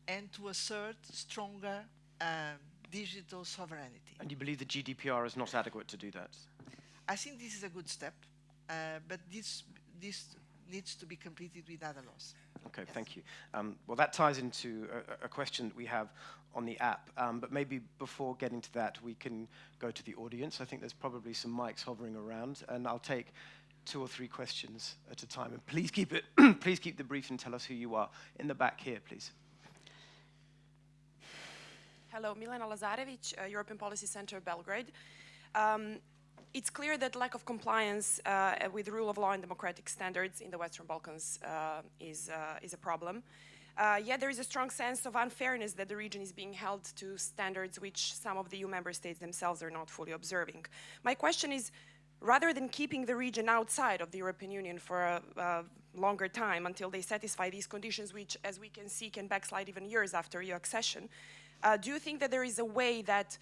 and to assert stronger digital sovereignty. And you believe the GDPR is not adequate to do that? I think this is a good step, but this needs to be completed with other laws. Okay, Yes. thank you. Well, that ties into a question that we have on the app, but maybe before getting to that, we can go to the audience. I think there's probably some mics hovering around, and I'll take 2 or 3 questions at a time. And please keep it, please keep the brief and tell us who you are. In the back here, please. Hello, Milena Lazarevic, European Policy Center, Belgrade. It's clear that lack of compliance with the rule of law and democratic standards in the Western Balkans is a problem. Yet there is a strong sense of unfairness that the region is being held to standards which some of the EU member states themselves are not fully observing. My question is, rather than keeping the region outside of the European Union for a longer time until they satisfy these conditions, which, as we can see, can backslide even years after EU accession, do you think that there is a way that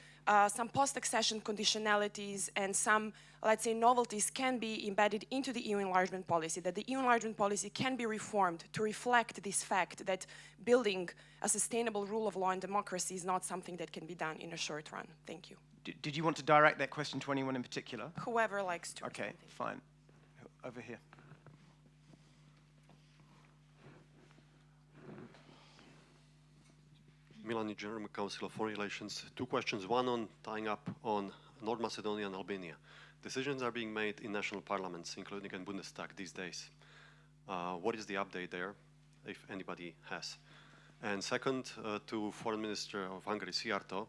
some post-accession conditionalities and some, let's say, novelties can be embedded into the EU enlargement policy, that the EU enlargement policy can be reformed to reflect this fact that building a sustainable rule of law and democracy is not something that can be done in a short run? Thank you. Did you want to direct that question to anyone in particular? Whoever likes to. Okay, fine. Over here. Milani, General Council of Foreign Relations. 2 questions. One on tying up on North Macedonia and Albania. Decisions are being made in national parliaments, including in Bundestag these days. What is the update there, if anybody has? And second, to Foreign Minister of Hungary, Szijjártó,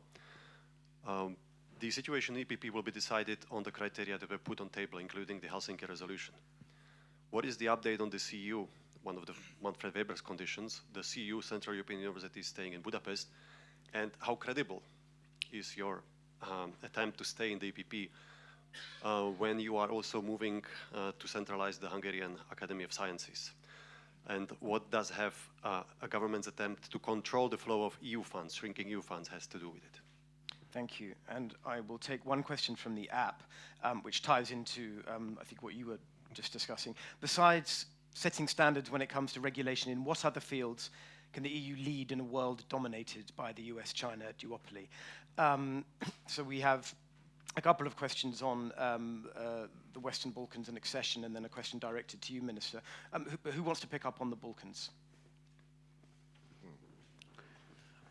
the situation in EPP will be decided on the criteria that were put on table, including the Helsinki resolution. What is the update on the CEU, one of the Manfred Weber's conditions? The CEU, Central European University, is staying in Budapest, and how credible is your attempt to stay in the EPP when you are also moving to centralize the Hungarian Academy of Sciences? And what does have a government's attempt to control the flow of EU funds, shrinking EU funds, has to do with it? Thank you. And I will take one question from the app, which ties into, I think, what you were just discussing. Besides setting standards when it comes to regulation, in what other fields can the EU lead in a world dominated by the US-China duopoly? So we have a couple of questions on the Western Balkans and accession, and then a question directed to you, Minister. Who wants to pick up on the Balkans?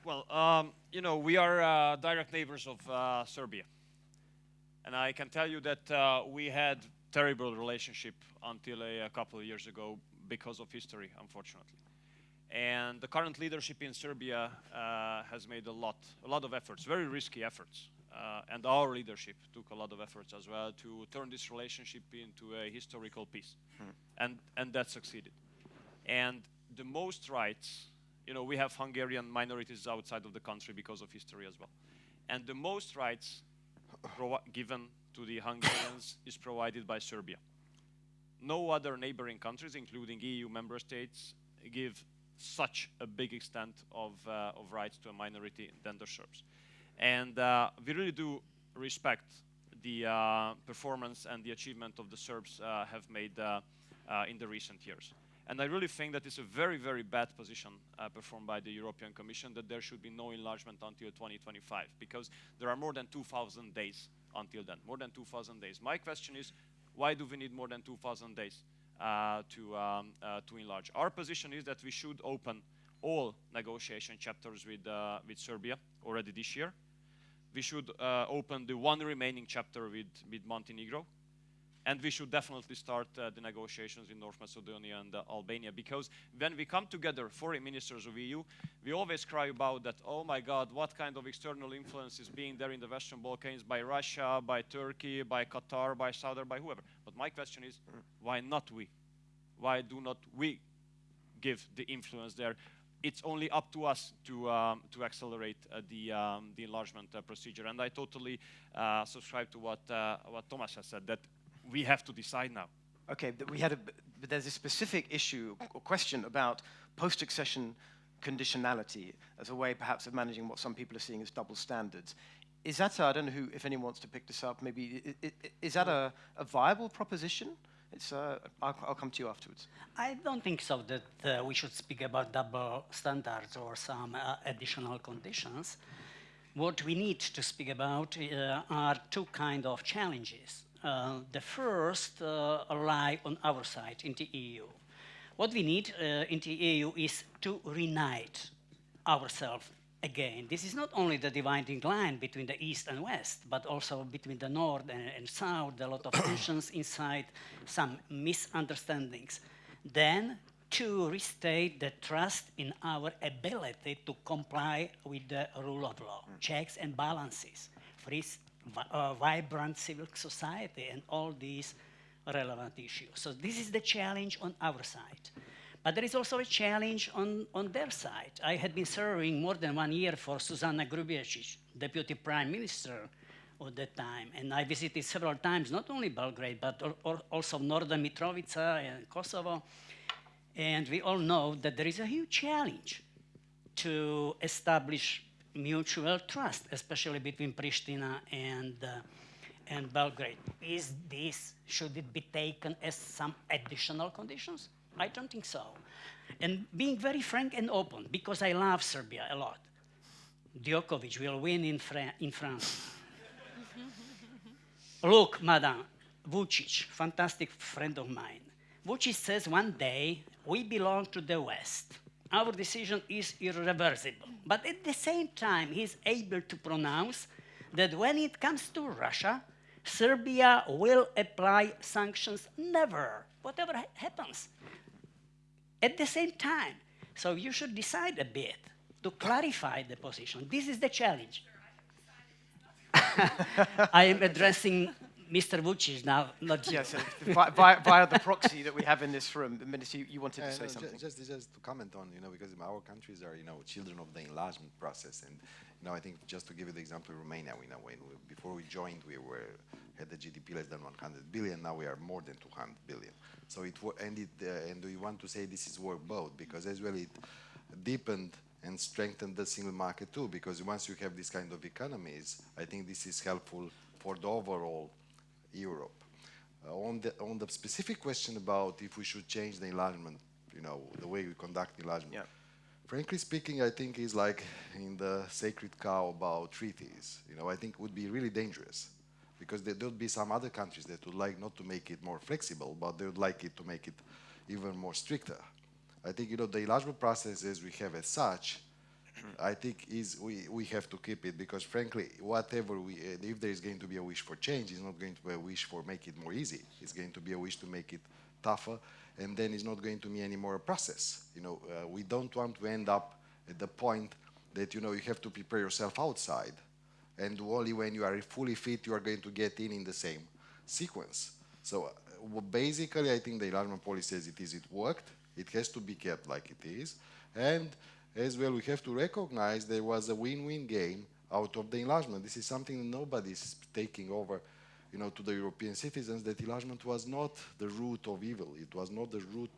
Well, you know, we are direct neighbors of Serbia. And I can tell you that we had terrible relationship until a couple of years ago because of history, unfortunately. And the current leadership in Serbia has made a lot of efforts, very risky efforts. And our leadership took a lot of efforts as well to turn this relationship into a historical peace. And that succeeded. And the most rights, you know, we have Hungarian minorities outside of the country because of history as well. And the most rights given to the Hungarians is provided by Serbia. No other neighboring countries, including EU member states, give such a big extent of rights to a minority than the Serbs. And we really do respect the performance and the achievement of the Serbs have made in the recent years. And I really think that it's a very, very bad position performed by the European Commission that there should be no enlargement until 2025, because there are more than 2,000 days until then, more than 2,000 days. My question is, why do we need more than 2,000 days to enlarge? Our position is that we should open all negotiation chapters with Serbia already this year. We should open the one remaining chapter with Montenegro. And we should definitely start the negotiations with North Macedonia and Albania, because when we come together, foreign ministers of EU, we always cry about that, oh my God, what kind of external influence is being there in the Western Balkans by Russia, by Turkey, by Qatar, by Saudi, by whoever. But my question is, why not we? Why do not we give the influence there? It's only up to us to accelerate the enlargement procedure. And I totally subscribe to what Thomas has said, that we have to decide now. Okay, but there's a specific issue or question about post-accession conditionality as a way perhaps of managing what some people are seeing as double standards. Is that, I don't know if anyone wants to pick this up, maybe, is that a viable proposition? I'll come to you afterwards. I don't think so that we should speak about double standards or some additional conditions. What we need to speak about are two kinds of challenges. The first lie on our side in the EU. What we need in the EU is to reunite ourselves again. This is not only the dividing line between the East and West, but also between the North and South, a lot of tensions inside, some misunderstandings. Then to restate the trust in our ability to comply with the rule of law, checks and balances, vibrant civil society, and all these relevant issues. So this is the challenge on our side. But there is also a challenge on their side. I had been serving more than 1 year for Zuzana Grubješić, Deputy Prime Minister at that time. And I visited several times, not only Belgrade, but also Northern Mitrovica and Kosovo. And we all know that there is a huge challenge to establish mutual trust, especially between Pristina and Belgrade. Should it be taken as some additional conditions? I don't think so. And being very frank and open, because I love Serbia a lot. Djokovic will win in France. Look, Madam, Vucic, fantastic friend of mine. Vucic says one day, we belong to the West. Our decision is irreversible. But at the same time, he's able to pronounce that when it comes to Russia, Serbia will apply sanctions never, whatever happens. At the same time, so you should decide a bit to clarify the position. This is the challenge. I am addressing Mr. Vucic now, not you. Yes, via the proxy that we have in this room. The Minister, you wanted to say something. Just to comment on, because our countries are, children of the enlargement process, and I think just to give you the example, Romania, before we joined, we had the GDP less than 100 billion. Now we are more than 200 billion. So and we want to say this is work both, because as well it deepened and strengthened the single market too, because once you have this kind of economies, I think this is helpful for the overall Europe. On the specific question about if we should change the enlargement, the way we conduct enlargement, yeah. Frankly speaking, I think is like in the sacred cow about treaties. I think it would be really dangerous, because there would be some other countries that would like not to make it more flexible, but they would like it to make it even more stricter. I think, the enlargement processes we have as such, I think we have to keep it, because frankly, whatever if there is going to be a wish for change, it's not going to be a wish for make it more easy. It's going to be a wish to make it tougher, and then it's not going to be any more a process. We don't want to end up at the point that, you have to prepare yourself outside, and only when you are fully fit, you are going to get in the same sequence. So basically, I think the enlargement policy as it worked. It has to be kept like it is. And as well, we have to recognize there was a win-win game out of the enlargement. This is something that nobody is taking over, to the European citizens, that enlargement was not the root of evil. It was not the root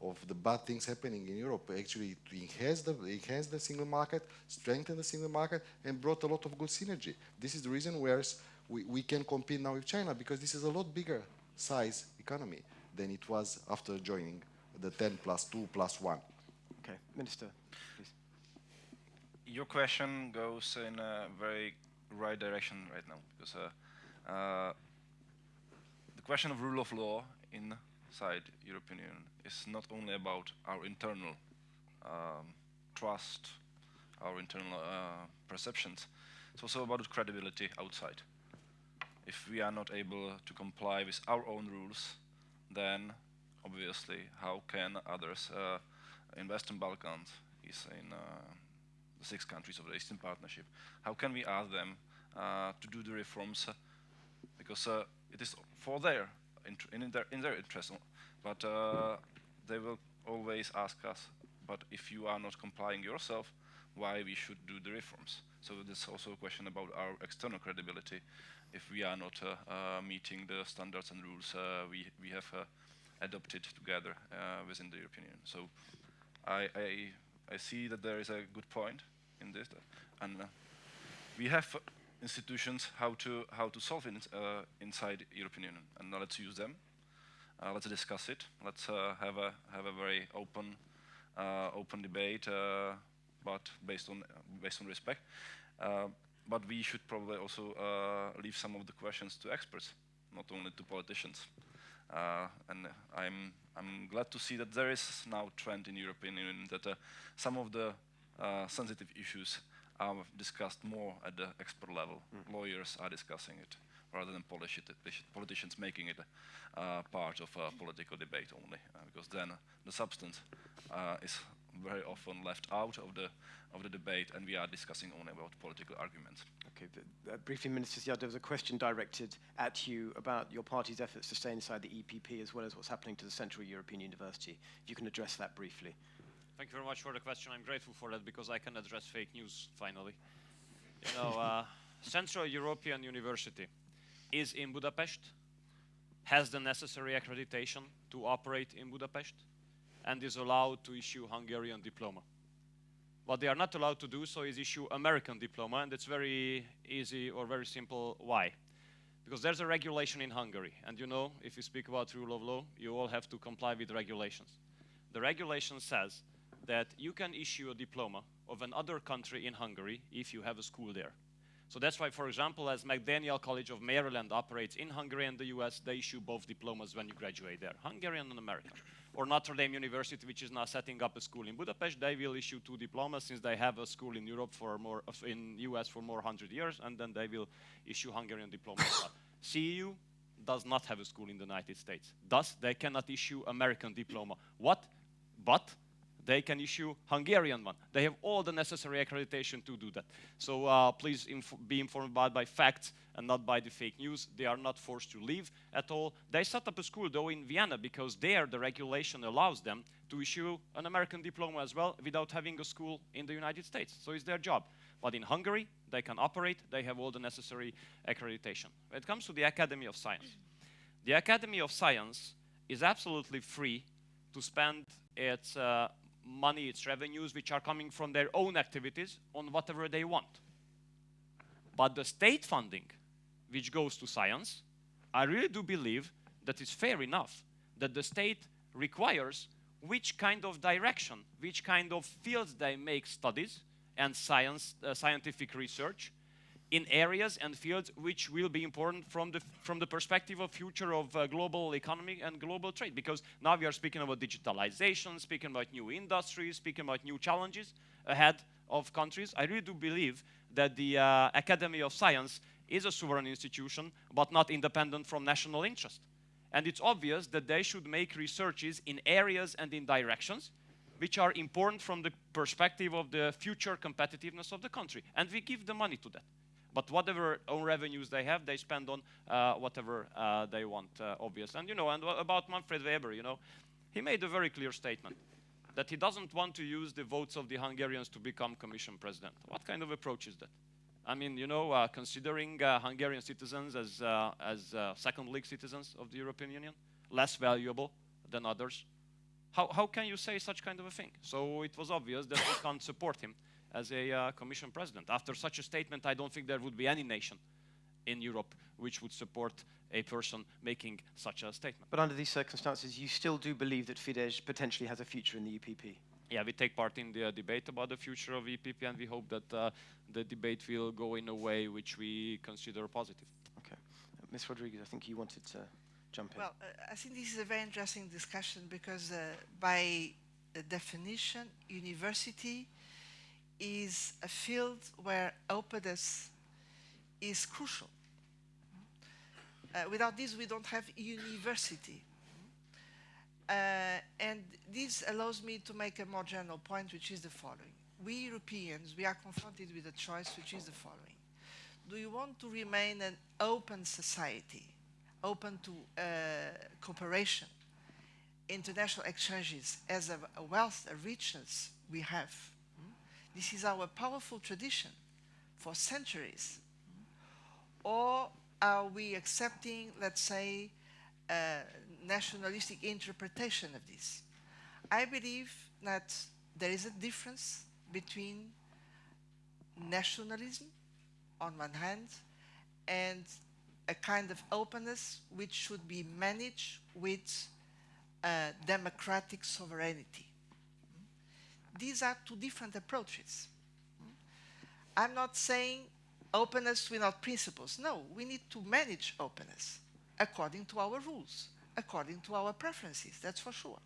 of the bad things happening in Europe. Actually, it enhanced the single market, strengthened the single market, and brought a lot of good synergy. This is the reason where we can compete now with China, because this is a lot bigger size economy than it was after joining the 10 plus 2 plus 1. Okay, Minister, please. Your question goes in a very right direction right now, because the question of rule of law inside European Union is not only about our internal trust, our internal perceptions, it's also about credibility outside. If we are not able to comply with our own rules, then obviously, how can others in Western Balkans, in the 6 countries of the Eastern Partnership, how can we ask them to do the reforms? Because it is for in their interest, but they will always ask us, but if you are not complying yourself, why we should do the reforms? So there's also a question about our external credibility. If we are not meeting the standards and rules we have adopted together within the European Union. So I see that there is a good point in this, and we have institutions how to solve it inside European Union, and let's use them. Let's discuss it. Let's have a very open debate, but based on respect. But we should probably also leave some of the questions to experts, not only to politicians. And I'm glad to see that there is now a trend in European Union that some of the sensitive issues are discussed more at the expert level. Lawyers are discussing it rather than politicians making it part of a political debate only, because then the substance is very often left out of the debate, and we are discussing only about political arguments. Okay, briefly, Minister Ziad, there was a question directed at you about your party's efforts to stay inside the EPP, as well as what's happening to the Central European University. If you can address that briefly. Thank you very much for the question. I'm grateful for that, because I can address fake news finally. Central European University is in Budapest, has the necessary accreditation to operate in Budapest, and is allowed to issue Hungarian diploma. What they are not allowed to do so is issue American diploma, and it's very easy or very simple. Why? Because there's a regulation in Hungary, and if you speak about rule of law, you all have to comply with regulations. The regulation says that you can issue a diploma of another country in Hungary if you have a school there. So that's why, for example, as McDaniel College of Maryland operates in Hungary and the US, they issue both diplomas when you graduate there, Hungarian and American. Or Notre Dame University, which is now setting up a school in Budapest, they will issue 2 diplomas since they have a school in Europe for more, in US for more 100 years, and then they will issue Hungarian diplomas as well. CEU does not have a school in the United States. Thus, they cannot issue American diploma. What? But they can issue Hungarian one. They have all the necessary accreditation to do that. So please be informed by facts and not by the fake news. They are not forced to leave at all. They set up a school, though, in Vienna, because there the regulation allows them to issue an American diploma as well without having a school in the United States. So it's their job. But in Hungary, they can operate. They have all the necessary accreditation. When it comes to the Academy of Science, the Academy of Science is absolutely free to spend its money, its revenues, which are coming from their own activities, on whatever they want. But the state funding, which goes to science, I really do believe that it's fair enough that the state requires which kind of direction, which kind of fields they make studies and scientific research in areas and fields which will be important from the perspective of future of global economy and global trade. Because now we are speaking about digitalization, speaking about new industries, speaking about new challenges ahead of countries. I really do believe that the Academy of Science is a sovereign institution, but not independent from national interest. And it's obvious that they should make researches in areas and in directions which are important from the perspective of the future competitiveness of the country. And we give the money to that. But whatever own revenues they have, they spend on whatever they want, obvious. And, you know, and about Manfred Weber, you know, he made a very clear statement that he doesn't want to use the votes of the Hungarians to become Commission President. What kind of approach is that? I mean, you know, considering Hungarian citizens as second-league citizens of the European Union, less valuable than others, how can you say such kind of a thing? So it was obvious that we can't support him as a Commission President. After such a statement, I don't think there would be any nation in Europe which would support a person making such a statement. But under these circumstances, you still do believe that Fidesz potentially has a future in the EPP? Yeah, we take part in the debate about the future of EPP, and we hope that the debate will go in a way which we consider positive. Okay. Ms. Rodriguez, I think you wanted to jump in. Well, I think this is a very interesting discussion because by definition, university is a field where openness is crucial. Without this, we don't have university. And this allows me to make a more general point, which is the following. We Europeans, we are confronted with a choice, which is the following. Do you want to remain an open society, open to cooperation, international exchanges as a wealth, a richness we have? This is our powerful tradition for centuries. Or are we accepting, let's say, a nationalistic interpretation of this? I believe that there is a difference between nationalism on one hand and a kind of openness which should be managed with democratic sovereignty. These are two different approaches. I'm not saying openness without principles. No, we need to manage openness according to our rules, according to our preferences, that's for sure.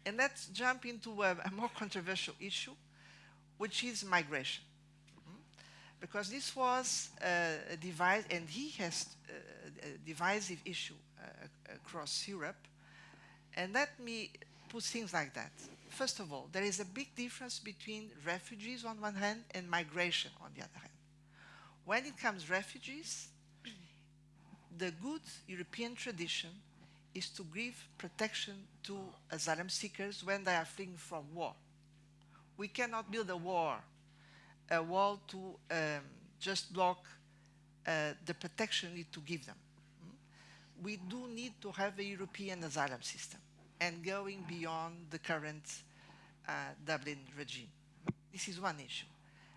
And let's jump into a more controversial issue, which is migration. Because this was a divisive, and he has a divisive issue across Europe. And let me put things like that. First of all, there is a big difference between refugees on one hand and migration on the other hand. When it comes to refugees, the good European tradition is to give protection to asylum seekers when they are fleeing from war. We cannot build a wall to just block the protection we need to give them. We do need to have a European asylum system and going beyond the current Dublin regime. This is one issue.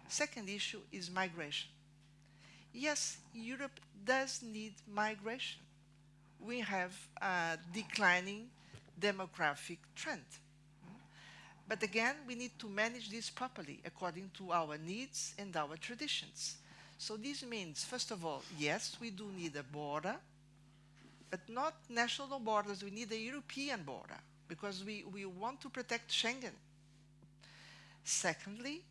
Second issue is migration. Yes, Europe does need migration. We have a declining demographic trend. But again, we need to manage this properly according to our needs and our traditions. So this means, first of all, yes, we do need a border, but not national borders. We need a European border because we want to protect Schengen. Secondly,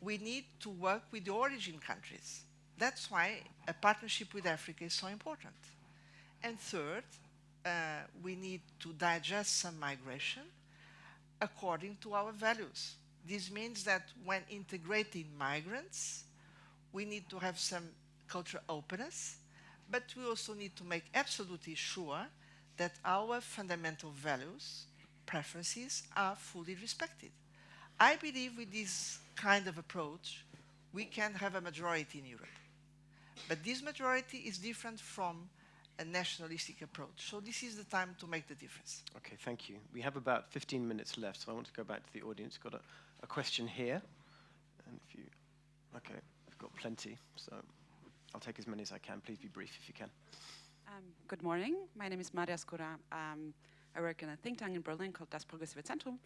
we need to work with the origin countries. That's why a partnership with Africa is so important. And third, we need to digest some migration according to our values. This means that when integrating migrants, we need to have some cultural openness, but we also need to make absolutely sure that our fundamental values, preferences are fully respected. I believe with this kind of approach, we can have a majority in Europe. But this majority is different from a nationalistic approach. So this is the time to make the difference. Okay, thank you. We have about 15 minutes left, so I want to go back to the audience. Got a question here. And if you, okay, we've got plenty, so I'll take as many as I can. Please be brief if you can. Good morning. My name is Maria Skura. I work in a think tank in Berlin called Das Progressive Zentrum.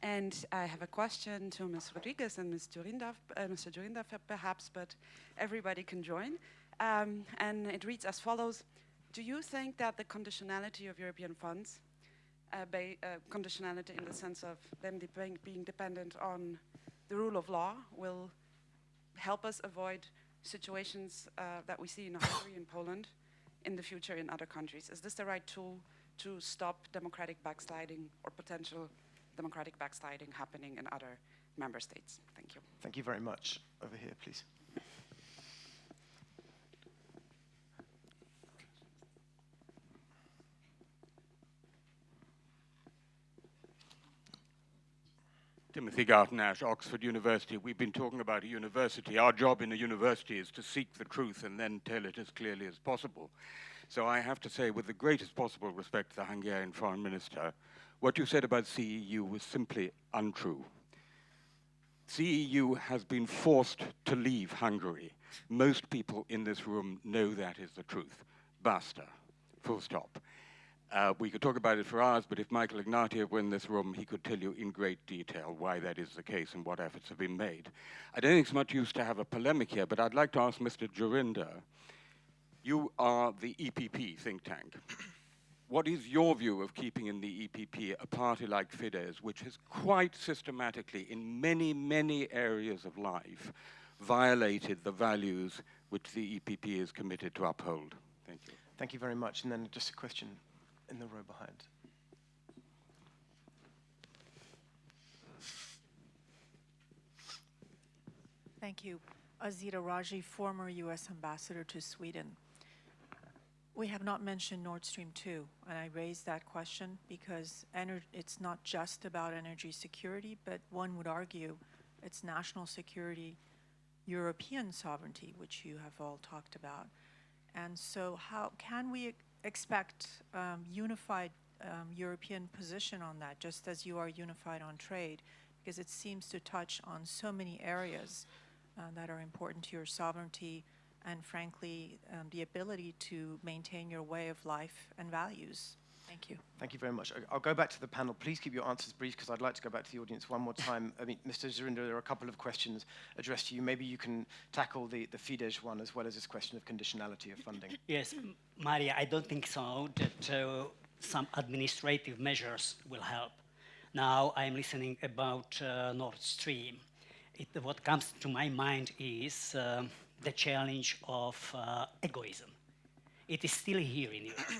And I have a question to Ms. Rodriguez and Mr. Durinder perhaps, but everybody can join. And it reads as follows. Do you think that the conditionality of European funds, conditionality in the sense of them being dependent on the rule of law, will help us avoid situations that we see in Hungary and Poland in the future in other countries? Is this the right tool to stop democratic backsliding or potential democratic backsliding happening in other member states? Thank you. Thank you very much. Over here, please. Timothy Garton-Ash, Oxford University. We've been talking about a university. Our job in a university is to seek the truth and then tell it as clearly as possible. So I have to say, with the greatest possible respect to the Hungarian Foreign Minister, what you said about CEU was simply untrue. CEU has been forced to leave Hungary. Most people in this room know that is the truth. Basta. Full stop. We could talk about it for hours, but if Michael Ignatieff were in this room, he could tell you in great detail why that is the case and what efforts have been made. I don't think it's much use to have a polemic here, but I'd like to ask Mr. Durinder, you are the EPP think tank. What is your view of keeping in the EPP a party like Fidesz, which has quite systematically, in many, many areas of life, violated the values which the EPP is committed to uphold? Thank you. Thank you very much. And then just a question in the row behind. Thank you. Azita Raji, former U.S. ambassador to Sweden. We have not mentioned Nord Stream 2, and I raised that question because it's not just about energy security, but one would argue it's national security, European sovereignty, which you have all talked about. And so how can we expect unified European position on that, just as you are unified on trade? Because it seems to touch on so many areas that are important to your sovereignty and, frankly, the ability to maintain your way of life and values. Thank you. Thank you very much. I'll go back to the panel. Please keep your answers brief, because I'd like to go back to the audience one more time. I mean, Mr. Durinder, there are a couple of questions addressed to you. Maybe you can tackle the Fidesz one as well as this question of conditionality of funding. Yes, Maria, I don't think so that some administrative measures will help. Now I'm listening about Nord Stream. What comes to my mind is the challenge of egoism. It is still here in Europe.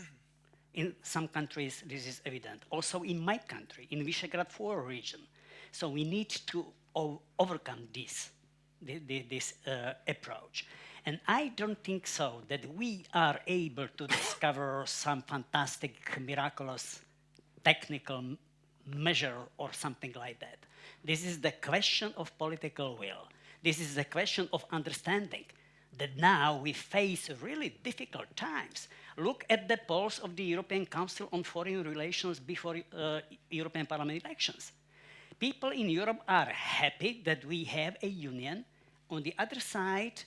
In some countries, this is evident. Also in my country, in Visegrad 4 region. So we need to overcome this approach. And I don't think so that we are able to discover some fantastic, miraculous technical measure or something like that. This is the question of political will. This is the question of understanding that now we face really difficult times. Look at the polls of the European Council on Foreign Relations before European Parliament elections. People in Europe are happy that we have a union. On the other side,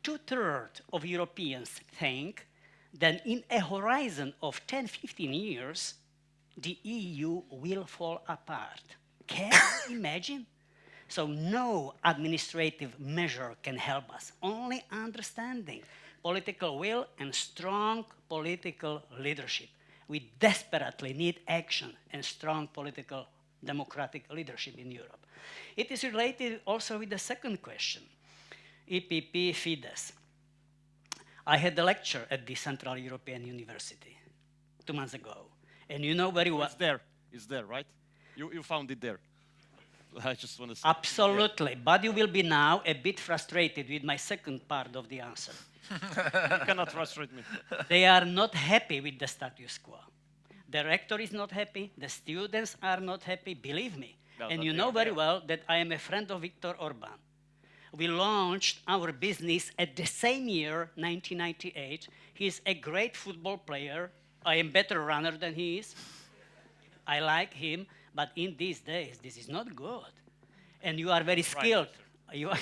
2/3 of Europeans think that in a horizon of 10, 15 years, the EU will fall apart. Can you imagine? So no administrative measure can help us, only understanding, political will and strong political leadership. We desperately need action and strong political democratic leadership in Europe. It is related also with the second question, EPP Fidesz. I had a lecture at the Central European University 2 months ago, and you know very well. It's there, right? You found it there. I just want to say. Absolutely, but you will be now a bit frustrated with my second part of the answer. You cannot frustrate me. They are not happy with the status quo. The rector is not happy, the students are not happy, believe me. And you know very well that I am a friend of Viktor Orban. We launched our business at the same year, 1998. He's a great football player. I am better runner than he is. I like him, but in these days, this is not good. And you are very skilled. You are,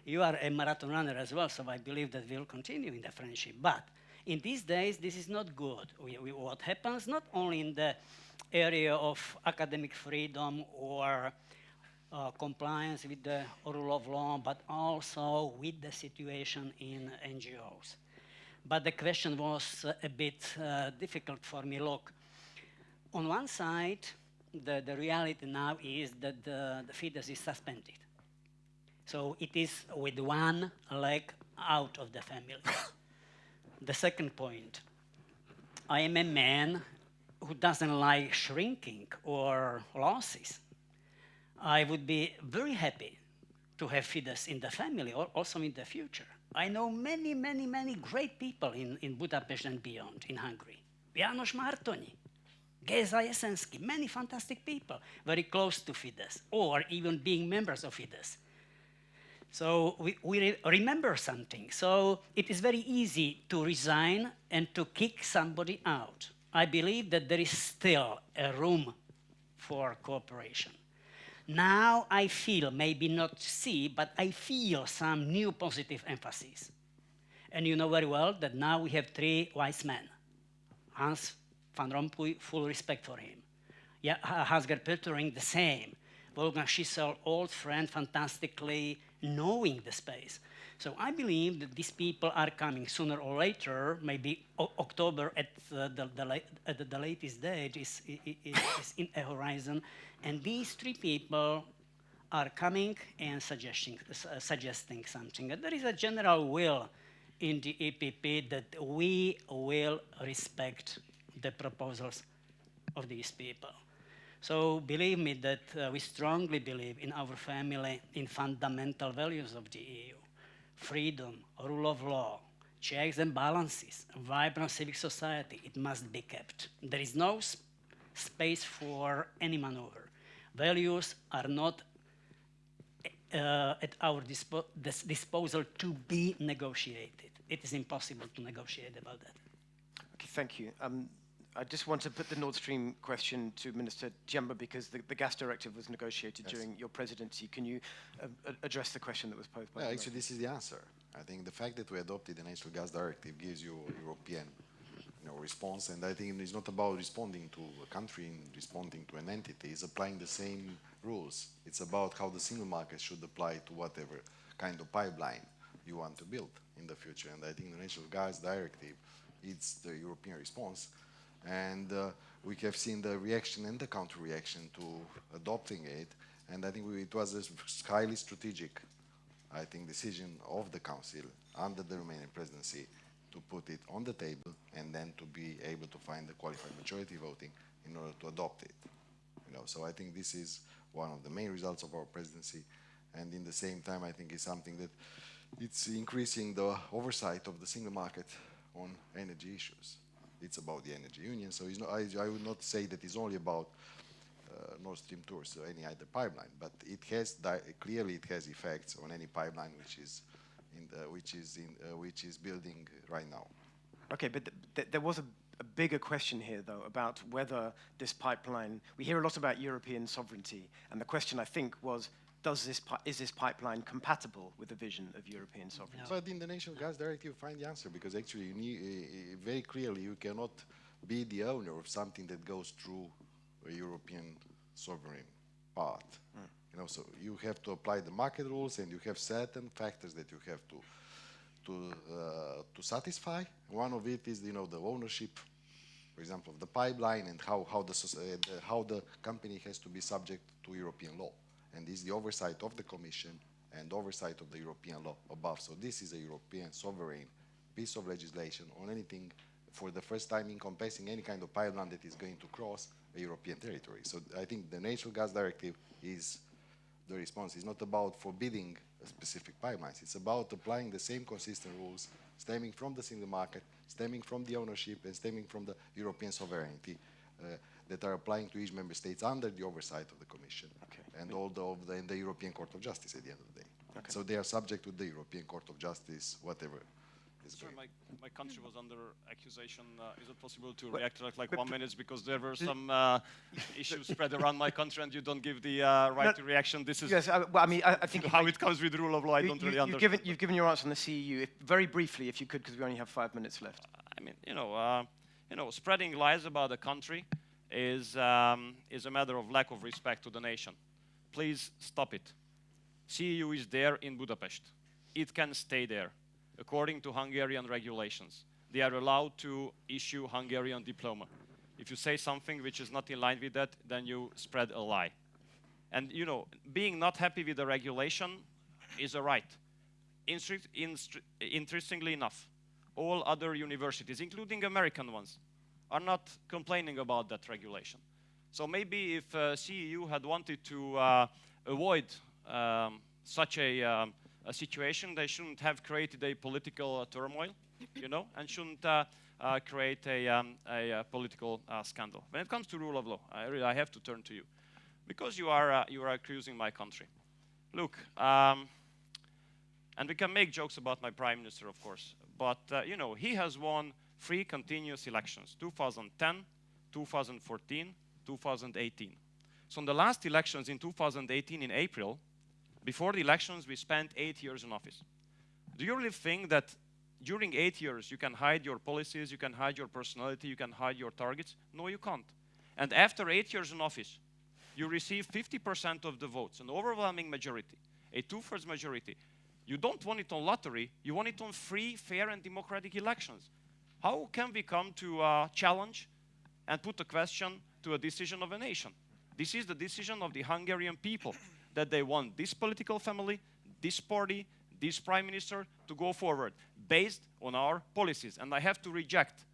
you are a marathon runner as well, so I believe that we'll continue in the friendship. But in these days, this is not good. What happens not only in the area of academic freedom or compliance with the rule of law, but also with the situation in NGOs. But the question was a bit difficult for me. Look, on one side, the reality now is that the Fidesz is suspended. So it is with one leg out of the family. The second point, I am a man who doesn't like shrinking or losses. I would be very happy to have Fidesz in the family, or also in the future. I know many, many, many great people in Budapest and beyond, in Hungary. János Mártonyi, Géza Jeszenszky, many fantastic people, very close to Fidesz, or even being members of Fidesz. So we remember something. So it is very easy to resign and to kick somebody out. I believe that there is still a room for cooperation. Now I feel, maybe not see, but I feel some new positive emphasis. And you know very well that now we have 3 wise men. Hans van Rompuy, full respect for him. Yeah, Hans-Gert Pöttering, the same. Wolfgang Schissel, old friend, fantastically knowing the space. So I believe that these people are coming sooner or later, maybe October at the latest date is in a horizon. And these 3 people are coming and suggesting something. And there is a general will in the EPP that we will respect the proposals of these people. So believe me that we strongly believe in our family, in fundamental values of the EU. Freedom, rule of law, checks and balances, vibrant civic society, it must be kept. There is no space for any maneuver. Values are not at our disposal to be negotiated. It is impossible to negotiate about that. Okay, thank you. I just want to put the Nord Stream question to Minister Djemba because the gas directive was negotiated during your presidency. Can you address the question that was posed by actually, this is the answer. I think the fact that we adopted the natural gas directive gives you a European response, and I think it's not about responding to a country and responding to an entity. It's applying the same rules. It's about how the single market should apply to whatever kind of pipeline you want to build in the future. And I think the natural gas directive is the European response. And we have seen the reaction and the counter-reaction to adopting it. And I think it was a highly strategic, I think, decision of the Council under the Romanian presidency to put it on the table and then to be able to find the qualified majority voting in order to adopt it. So I think this is one of the main results of our presidency. And in the same time, I think it's something that it's increasing the oversight of the single market on energy issues. It's about the energy union. So it's not, I would not say that it's only about Nord Stream 2 or any other pipeline, but it has clearly it has effects on any pipeline which is building right now. Okay, but there was a bigger question here, though, about whether this pipeline. We hear a lot about European sovereignty, and the question I think was, is this pipeline compatible with the vision of European sovereignty? No. But in the National Gas Directive, you find the answer, because actually you need, very clearly you cannot be the owner of something that goes through a European sovereign part. You know, so you have to apply the market rules, and you have certain factors that you have to satisfy. One of it is, you know, the ownership, for example, of the pipeline, and how the company has to be subject to European law. And this is the oversight of the Commission and oversight of the European law above. So this is a European sovereign piece of legislation on anything, for the first time encompassing any kind of pipeline that is going to cross a European territory. So I think the Natural Gas Directive is the response. It's not about forbidding specific pipelines. It's about applying the same consistent rules stemming from the single market, stemming from the ownership, and stemming from the European sovereignty that are applying to each member state under the oversight of the Commission and and the European Court of Justice at the end of the day. So they are subject to the European Court of Justice, whatever. Sir, my country was under accusation. Is it possible to react like 1 minute, because there were some issues spread around my country, and you don't give the right to reaction? This is well, I mean, I think how it comes with the rule of law. I don't really understand. You've given your answer on the CEU. Very briefly, if you could, because we only have 5 minutes left. I mean, you know, spreading lies about a country is a matter of lack of respect to the nation. Please stop it. CEU is there in Budapest. It can stay there. According to Hungarian regulations, they are allowed to issue Hungarian diploma. If you say something which is not in line with that, then you spread a lie. And, you know, being not happy with the regulation is a right. Interestingly enough, all other universities, including American ones, are not complaining about that regulation. So maybe if CEU had wanted to avoid such a situation, they shouldn't have created a political turmoil, you know, and shouldn't create a political scandal. When it comes to rule of law, I have to turn to you, because you are accusing my country. Look, and we can make jokes about my prime minister, of course, but you know, he has won 3 continuous elections: 2010, 2014, 2018. So in the last elections in 2018 in April, before the elections, we spent 8 years in office. Do you really think that during 8 years you can hide your policies, you can hide your personality, you can hide your targets? No, you can't. And after 8 years in office, you receive 50% of the votes, an overwhelming majority, a 2/3 majority. You don't want it on lottery, you want it on free, fair, and democratic elections. How can we come to challenge and put a question to a decision of a nation? This is the decision of the Hungarian people, that they want this political family, this party, this prime minister to go forward based on our policies. And I have to reject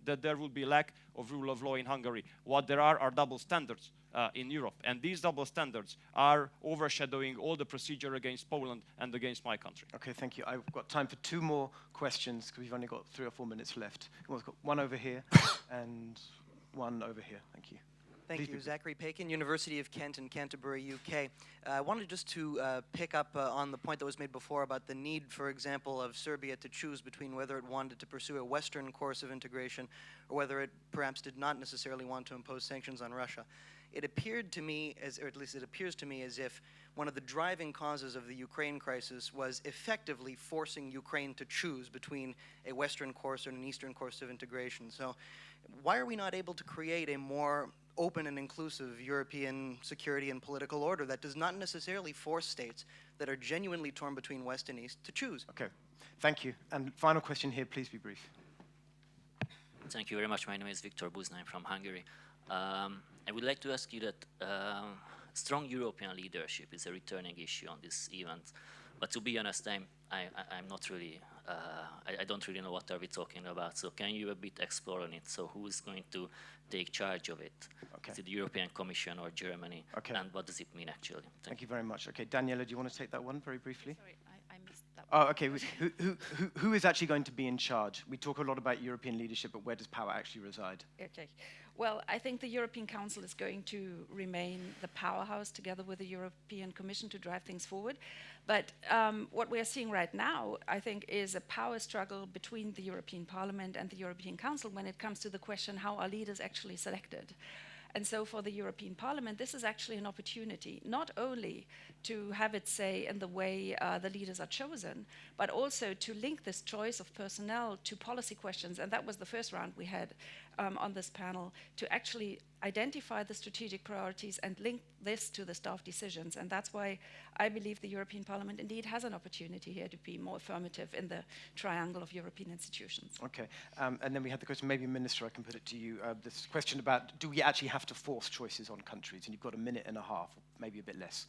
that there will be lack of rule of law in Hungary. What there are double standards in Europe. And these double standards are overshadowing all the procedure against Poland and against my country. Okay, thank you. I've got time for 2 more questions, because we've only got 3 or 4 minutes left. We've got one over here and one over here. Thank you. Thank you. Zachary Pakin, University of Kent in Canterbury, UK. I wanted just to pick up on the point that was made before about the need, for example, of Serbia to choose between whether it wanted to pursue a Western course of integration or whether it perhaps did not necessarily want to impose sanctions on Russia. It appeared to me, or at least it appears to me, as if one of the driving causes of the Ukraine crisis was effectively forcing Ukraine to choose between a Western course and an Eastern course of integration. So why are we not able to create a more open and inclusive European security and political order that does not necessarily force states that are genuinely torn between West and East to choose? Okay, thank you. And final question here, please be brief. Thank you very much. My name is Viktor Buzna. I'm from Hungary. I would like to ask you that strong European leadership is a returning issue on this event. But to be honest, I'm not really, I don't really know what are we talking about. So can you a bit explore on it? So who is going to take charge of it? Okay. Is it the European Commission or Germany? Okay. And what does it mean actually? Thank you very much. Okay, Daniela, do you want to take that one very briefly? Sorry, I missed that one. Oh, okay. Who is actually going to be in charge? We talk a lot about European leadership, but where does power actually reside? Okay. Well, I think the European Council is going to remain the powerhouse together with the European Commission to drive things forward. But what we are seeing right now, I think, is a power struggle between the European Parliament and the European Council when it comes to the question how are leaders actually selected. And so for the European Parliament, this is actually an opportunity, not only to have its say in the way the leaders are chosen, but also to link this choice of personnel to policy questions. And that was the first round we had on this panel, to actually identify the strategic priorities and link this to the staff decisions. And that's why I believe the European Parliament indeed has an opportunity here to be more affirmative in the triangle of European institutions. Okay, and then we had the question, maybe Minister, I can put it to you, this question about, do we actually have to force choices on countries? And you've got a minute and a half, maybe a bit less.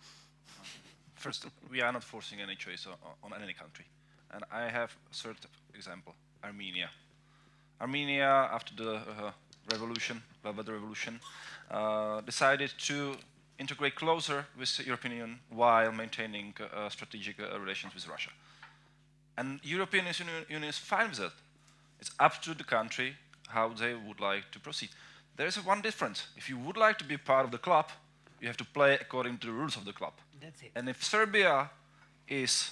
First, we are not forcing any choice on any country. And I have a certain example, Armenia. Armenia, after the revolution, Velvet Revolution, decided to integrate closer with the European Union while maintaining strategic relations with Russia. And European Union is fine with it. It's up to the country how they would like to proceed. There is one difference. If you would like to be part of the club, you have to play according to the rules of the club. That's it. And if Serbia is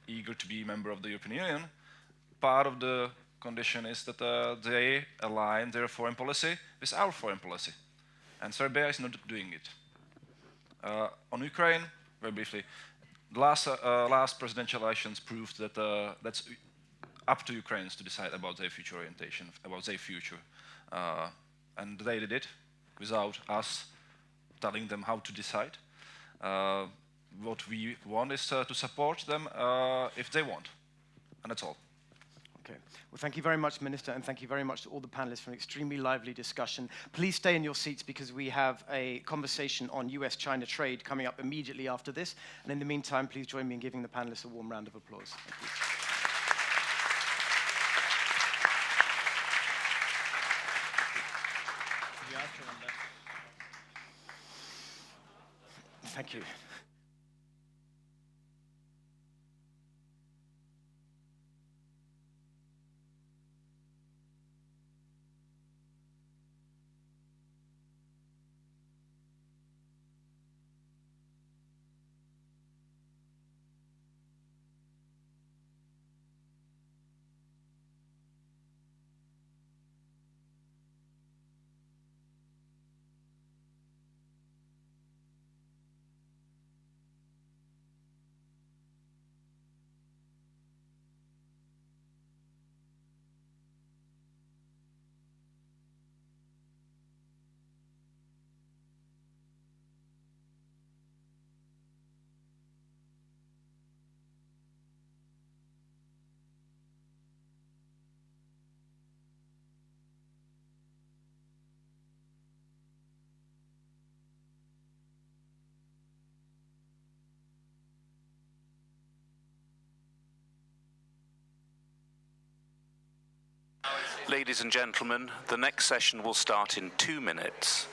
eager to be a member of the European Union, part of the condition is that they align their foreign policy with our foreign policy. And Serbia is not doing it. On Ukraine, very briefly, the last presidential elections proved that that's up to Ukrainians to decide about their future orientation, about their future. And they did it without us telling them how to decide. What we want is to support them if they want. And that's all. Okay. Well, thank you very much, Minister, and thank you very much to all the panelists for an extremely lively discussion. Please stay in your seats because we have a conversation on US-China trade coming up immediately after this. And in the meantime, please join me in giving the panelists a warm round of applause. Thank you. Thank you. Ladies and gentlemen, the next session will start in 2 minutes.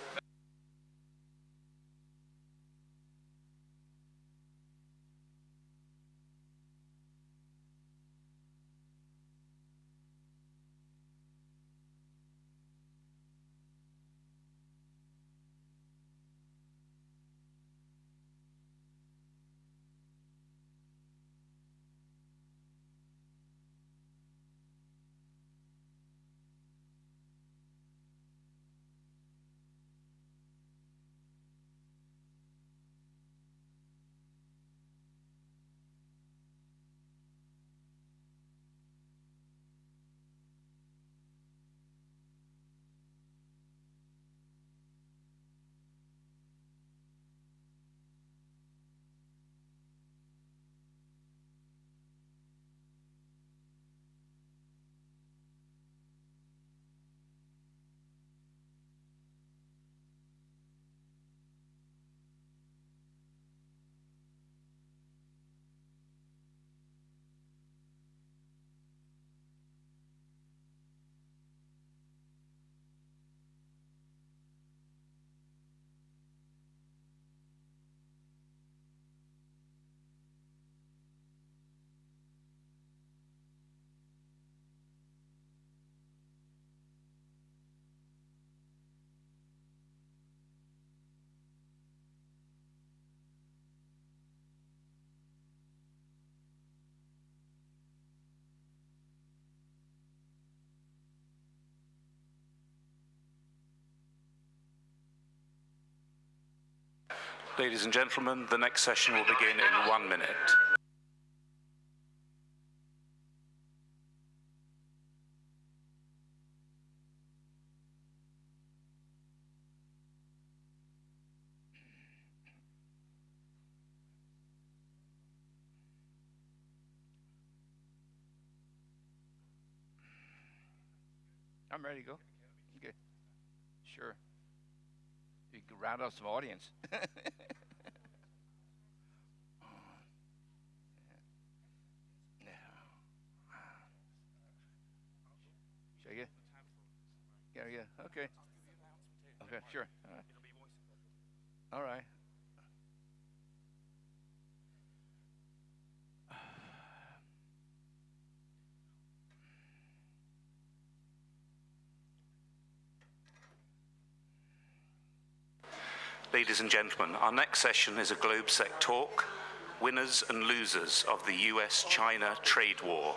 Ladies and gentlemen, the next session will begin in 1 minute. I'm ready to go. Okay. Sure. You can round up some audience. Shake it? Yeah, yeah. Okay. Okay, sure. All right. All right. Ladies and gentlemen, our next session is a GLOBSEC talk, Winners and Losers of the US-China Trade War.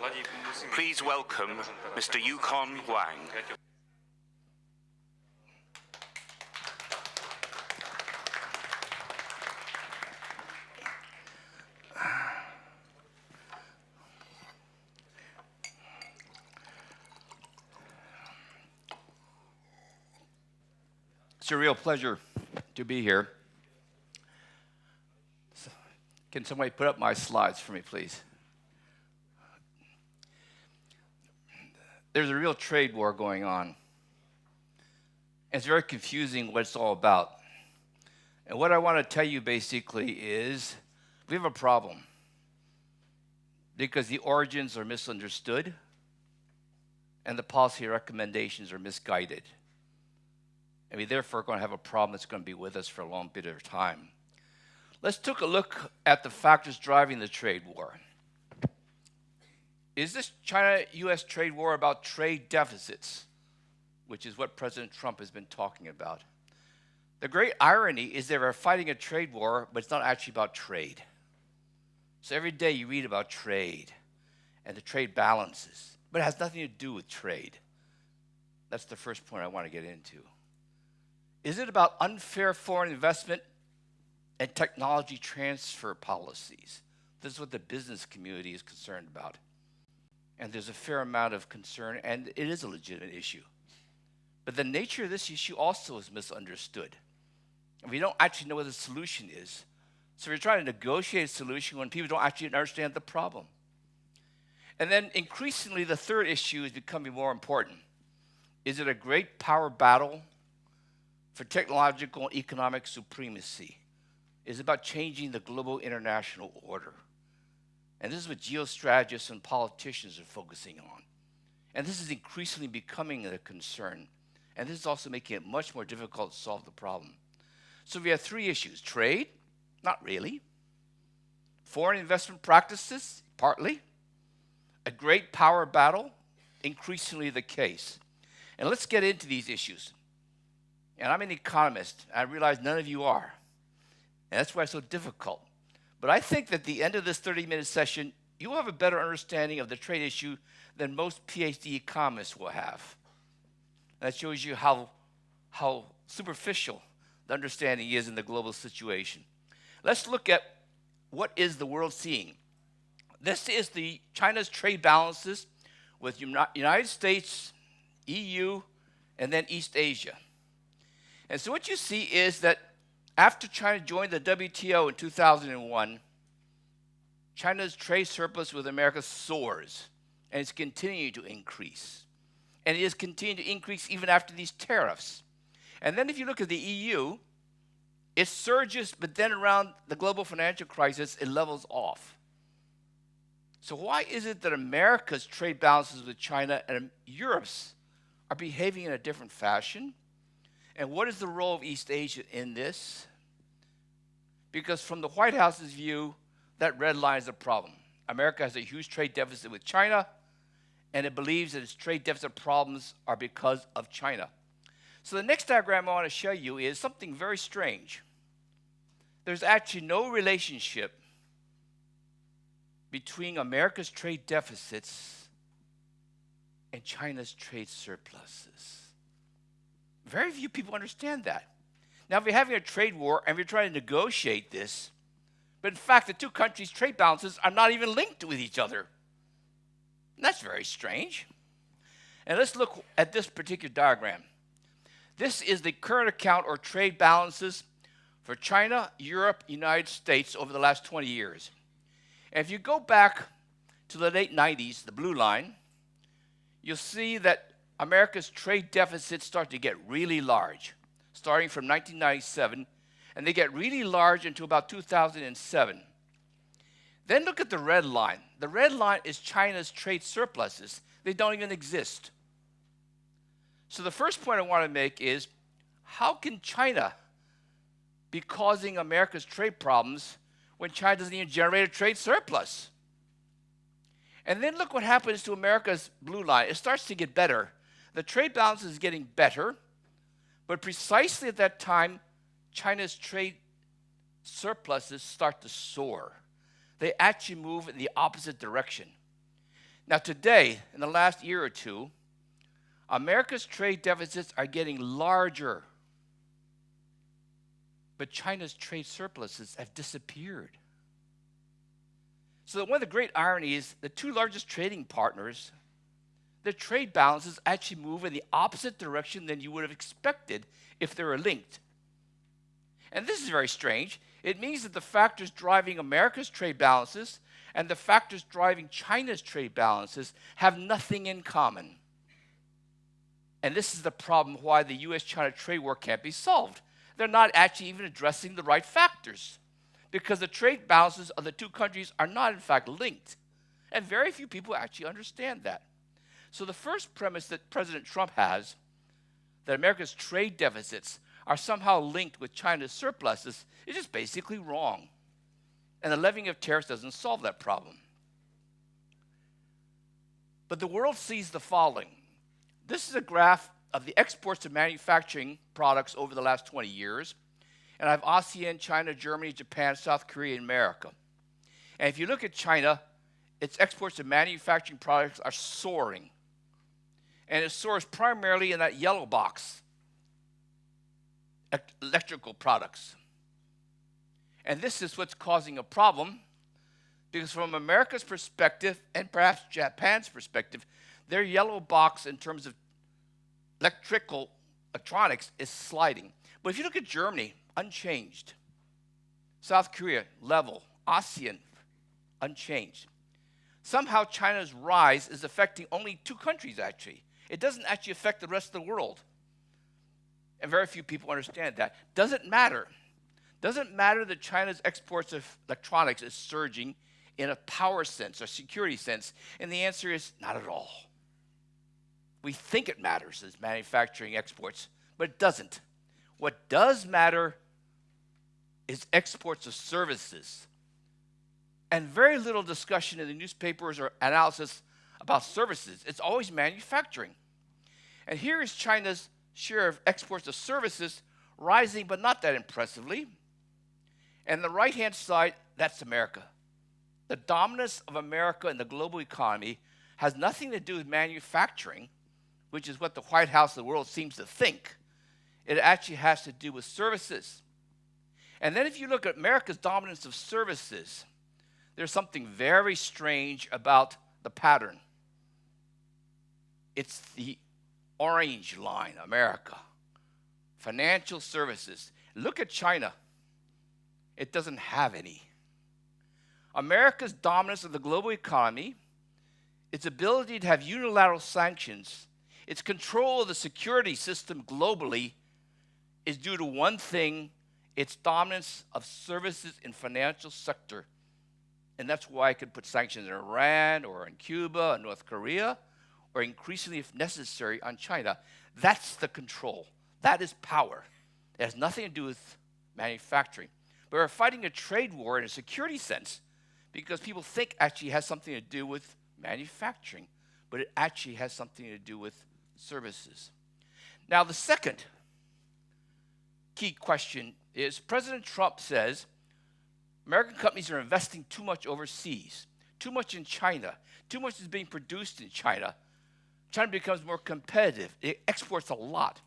Please welcome Mr. Yukon Wang. It's a real pleasure to be here. Can somebody put up my slides for me, please? There's a real trade war going on. It's very confusing what it's all about. And what I want to tell you basically is we have a problem because the origins are misunderstood and the policy recommendations are misguided. And we therefore are going to have a problem that's going to be with us for a long bit of time. Let's take a look at the factors driving the trade war. Is this China-US trade war about trade deficits, which is what President Trump has been talking about? The great irony is they are fighting a trade war, but it's not actually about trade. So every day you read about trade and the trade balances, but it has nothing to do with trade. That's the first point I want to get into. Is it about unfair foreign investment and technology transfer policies? This is what the business community is concerned about. And there's a fair amount of concern, and it is a legitimate issue. But the nature of this issue also is misunderstood. And we don't actually know what the solution is. So we're trying to negotiate a solution when people don't actually understand the problem. And then increasingly, the third issue is becoming more important. Is it a great power battle for technological and economic supremacy? Is about changing the global international order. And this is what geostrategists and politicians are focusing on. And this is increasingly becoming a concern. And this is also making it much more difficult to solve the problem. So we have three issues. Trade? Not really. Foreign investment practices? Partly. A great power battle? Increasingly the case. And let's get into these issues. And I'm an economist. I realize none of you are. And that's why it's so difficult. But I think that at the end of this 30-minute session, you will have a better understanding of the trade issue than most PhD economists will have. And that shows you how superficial the understanding is in the global situation. Let's look at what is the world seeing. This is China's trade balances with United States, EU, and then East Asia. And so what you see is that after China joined the WTO in 2001, China's trade surplus with America soars, and it's continuing to increase. And it is continuing to increase even after these tariffs. And then if you look at the EU, it surges, but then around the global financial crisis, it levels off. So why is it that America's trade balances with China and Europe's are behaving in a different fashion? And what is the role of East Asia in this? Because from the White House's view, that red line is a problem. America has a huge trade deficit with China, and it believes that its trade deficit problems are because of China. So the next diagram I want to show you is something very strange. There's actually no relationship between America's trade deficits and China's trade surpluses. Very few people understand that. Now, if you're having a trade war and you're trying to negotiate this, but in fact, the two countries' trade balances are not even linked with each other. And that's very strange. And let's look at this particular diagram. This is the current account or trade balances for China, Europe, United States over the last 20 years. And if you go back to the late 90s, the blue line, you'll see that America's trade deficits start to get really large, starting from 1997, and they get really large until about 2007. Then look at the red line. The red line is China's trade surpluses. They don't even exist. So the first point I want to make is, how can China be causing America's trade problems when China doesn't even generate a trade surplus? And then look what happens to America's blue line. It starts to get better. The trade balance is getting better, but precisely at that time, China's trade surpluses start to soar. They actually move in the opposite direction. Now today, in the last year or two, America's trade deficits are getting larger, but China's trade surpluses have disappeared. So one of the great ironies, the two largest trading partners, their trade balances actually move in the opposite direction than you would have expected if they were linked. And this is very strange. It means that the factors driving America's trade balances and the factors driving China's trade balances have nothing in common. And this is the problem why the US-China trade war can't be solved. They're not actually even addressing the right factors, because the trade balances of the two countries are not in fact linked. And very few people actually understand that. So the first premise that President Trump has, that America's trade deficits are somehow linked with China's surpluses, is just basically wrong. And the levying of tariffs doesn't solve that problem. But the world sees the following. This is a graph of the exports of manufacturing products over the last 20 years. And I have ASEAN, China, Germany, Japan, South Korea, and America. And if you look at China, its exports of manufacturing products are soaring. And it soars primarily in that yellow box, electrical products. And this is what's causing a problem, because from America's perspective, and perhaps Japan's perspective, their yellow box in terms of electronics is sliding. But if you look at Germany, unchanged. South Korea, level. ASEAN, unchanged. Somehow China's rise is affecting only two countries, actually. It doesn't actually affect the rest of the world. And very few people understand that. Doesn't matter. Doesn't matter that China's exports of electronics is surging in a power sense or security sense. And the answer is not at all. We think it matters as manufacturing exports, but it doesn't. What does matter is exports of services. And very little discussion in the newspapers or analysis about services. It's always manufacturing. And here is China's share of exports of services rising, but not that impressively. And the right-hand side, that's America. The dominance of America in the global economy has nothing to do with manufacturing, which is what the White House of the world seems to think. It actually has to do with services. And then if you look at America's dominance of services, there's something very strange about the pattern. It's the orange line, America. Financial services. Look at China. It doesn't have any. America's dominance of the global economy, its ability to have unilateral sanctions, its control of the security system globally is due to one thing, its dominance of services in financial sector. And that's why I could put sanctions in Iran or in Cuba or North Korea, or increasingly, if necessary, on China. That's the control. That is power. It has nothing to do with manufacturing. But we're fighting a trade war in a security sense because people think actually has something to do with manufacturing, but it actually has something to do with services. Now, the second key question is President Trump says American companies are investing too much overseas, too much in China, too much is being produced in China. China becomes more competitive. It exports a lot.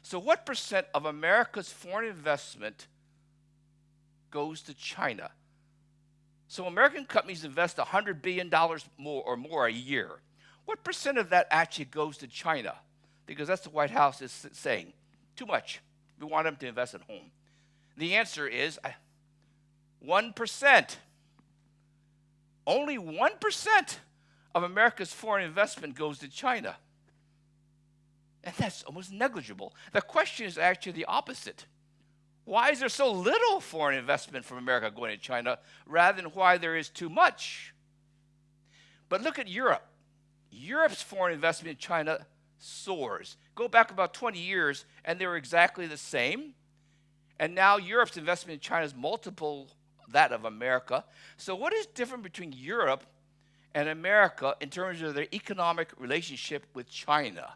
So what percent of America's foreign investment goes to China? So American companies invest $100 billion more a year. What percent of that actually goes to China? Because that's the White House is saying. Too much. We want them to invest at home. The answer is 1%. Only 1% of America's foreign investment goes to China. And that's almost negligible. The question is actually the opposite. Why is there so little foreign investment from America going to China rather than why there is too much? But look at Europe. Europe's foreign investment in China soars. Go back about 20 years and they were exactly the same. And now Europe's investment in China is multiple that of America. So what is different between Europe and America in terms of their economic relationship with China?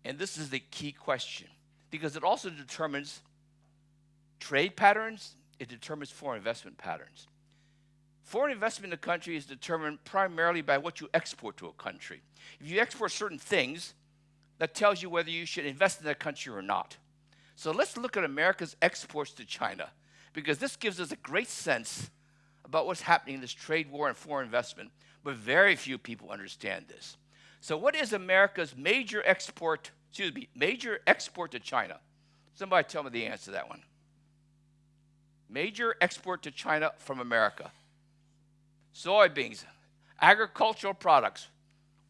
And this is the key question, because it also determines trade patterns, it determines foreign investment patterns. Foreign investment in a country is determined primarily by what you export to a country. If you export certain things, that tells you whether you should invest in that country or not. So let's look at America's exports to China, because this gives us a great sense about what's happening in this trade war and foreign investment, but very few people understand this. So what is America's major export to China? Somebody tell me the answer to that one. Major export to China from America. Soybeans, agricultural products,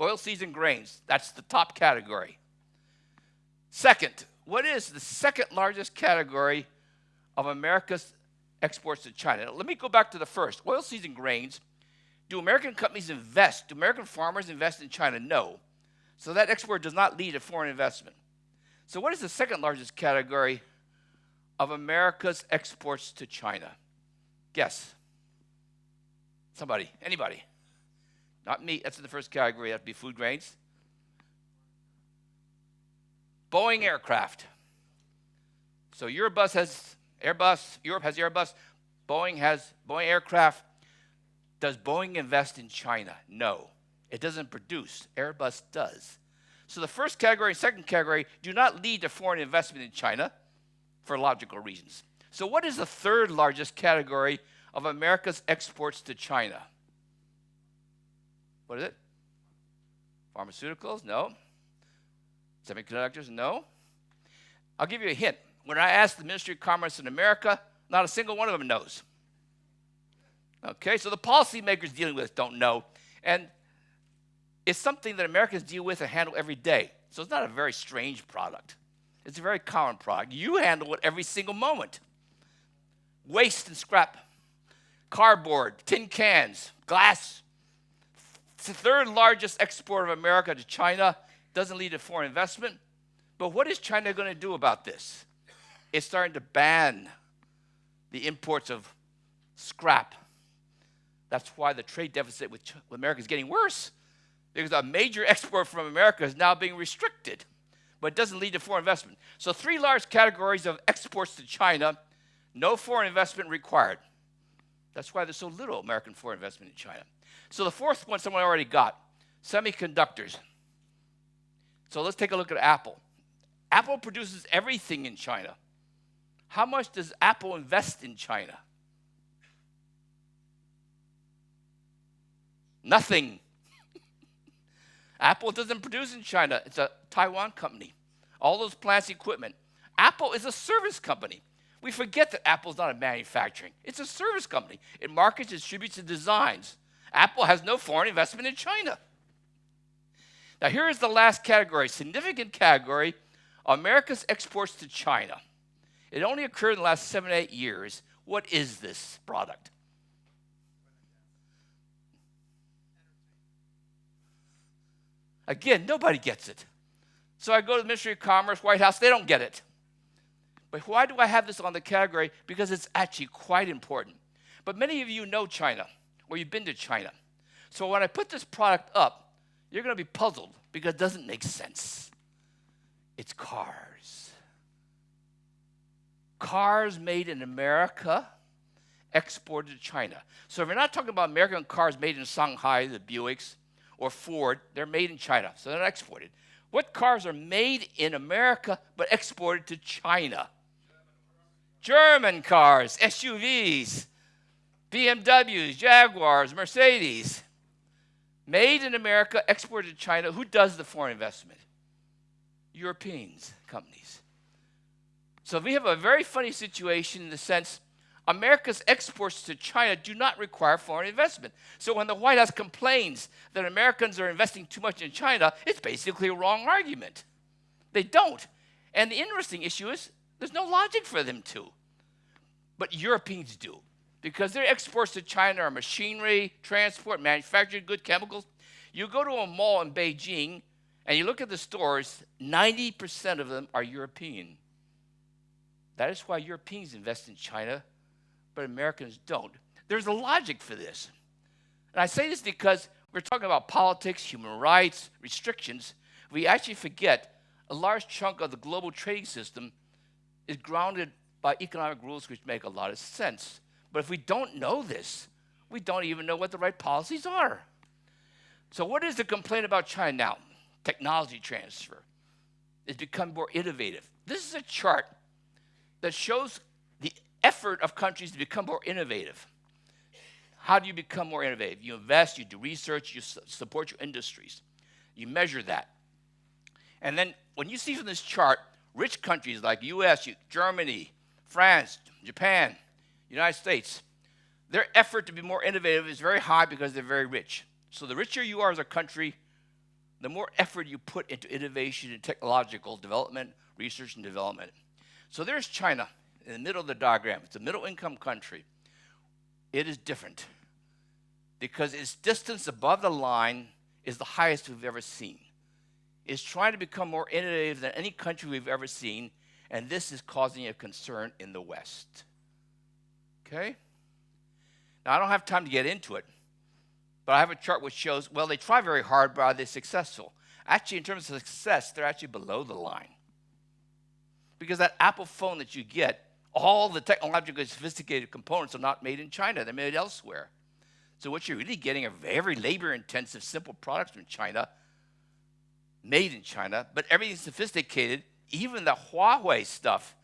oilseeds and grains. That's the top category. Second, what is the second largest category of America's exports to China? Now, let me go back to the first. Oilseeds and grains. Do American companies invest? Do American farmers invest in China? No. So that export does not lead to foreign investment. So what is the second largest category of America's exports to China? Guess. Somebody, anybody. Not meat, that's in the first category, that'd be food grains. Boeing aircraft. So Europe has Airbus, Boeing has Boeing aircraft. Does Boeing invest in China? No. It doesn't produce. Airbus does. So the first category and second category do not lead to foreign investment in China for logical reasons. So what is the third largest category of America's exports to China? What is it? Pharmaceuticals? No. Semiconductors? No. I'll give you a hint. When I asked the Ministry of Commerce in America, not a single one of them knows. Okay, so the policymakers dealing with it don't know. And it's something that Americans deal with and handle every day. So it's not a very strange product. It's a very common product. You handle it every single moment. Waste and scrap. Cardboard, tin cans, glass. It's the third largest export of America to China. Doesn't lead to foreign investment. But what is China going to do about this? It's starting to ban the imports of scrap. That's why the trade deficit with America is getting worse. Because a major export from America is now being restricted, but it doesn't lead to foreign investment. So three large categories of exports to China, no foreign investment required. That's why there's so little American foreign investment in China. So the fourth one someone already got, semiconductors. So let's take a look at Apple. Apple produces everything in China. How much does Apple invest in China? Nothing. Apple doesn't produce in China. It's a Taiwan company. All those plants, equipment. Apple is a service company. We forget that Apple's not a manufacturing. It's a service company. It markets, distributes, and designs. Apple has no foreign investment in China. Now here is the last category, significant category, America's exports to China. It only occurred in the last 7 to 8 years. What is this product? Again, nobody gets it. So I go to the Ministry of Commerce, White House, they don't get it. But why do I have this on the category? Because it's actually quite important. But many of you know China, or you've been to China. So when I put this product up, you're going to be puzzled because it doesn't make sense. It's cars. Cars made in America, exported to China. So if you're not talking about American cars made in Shanghai, the Buicks, or Ford, they're made in China, so they're not exported. What cars are made in America but exported to China? German cars, SUVs, BMWs, Jaguars, Mercedes. Made in America, exported to China. Who does the foreign investment? Europeans, companies. So we have a very funny situation in the sense America's exports to China do not require foreign investment. So when the White House complains that Americans are investing too much in China, it's basically a wrong argument. They don't. And the interesting issue is there's no logic for them to. But Europeans do. Because their exports to China are machinery, transport, manufactured goods, chemicals. You go to a mall in Beijing and you look at the stores, 90% of them are European. That is why Europeans invest in China, but Americans don't. There's a logic for this. And I say this because we're talking about politics, human rights, restrictions. We actually forget a large chunk of the global trading system is grounded by economic rules which make a lot of sense. But if we don't know this, we don't even know what the right policies are. So what is the complaint about China now? Technology transfer. It's become more innovative. This is a chart that shows the effort of countries to become more innovative. How do you become more innovative? You invest, you do research, you support your industries. You measure that. And then when you see from this chart, rich countries like US, Germany, France, Japan, United States, their effort to be more innovative is very high because they're very rich. So the richer you are as a country, the more effort you put into innovation and technological development, research and development. So there's China in the middle of the diagram. It's a middle-income country. It is different because its distance above the line is the highest we've ever seen. It's trying to become more innovative than any country we've ever seen, and this is causing a concern in the West. Okay? Now, I don't have time to get into it, but I have a chart which shows, well, they try very hard, but are they successful? Actually, in terms of success, they're actually below the line. Because that Apple phone that you get, all the technologically sophisticated components are not made in China. They're made elsewhere. So what you're really getting are very labor-intensive, simple products from China, made in China, but everything's sophisticated. Even the Huawei stuff,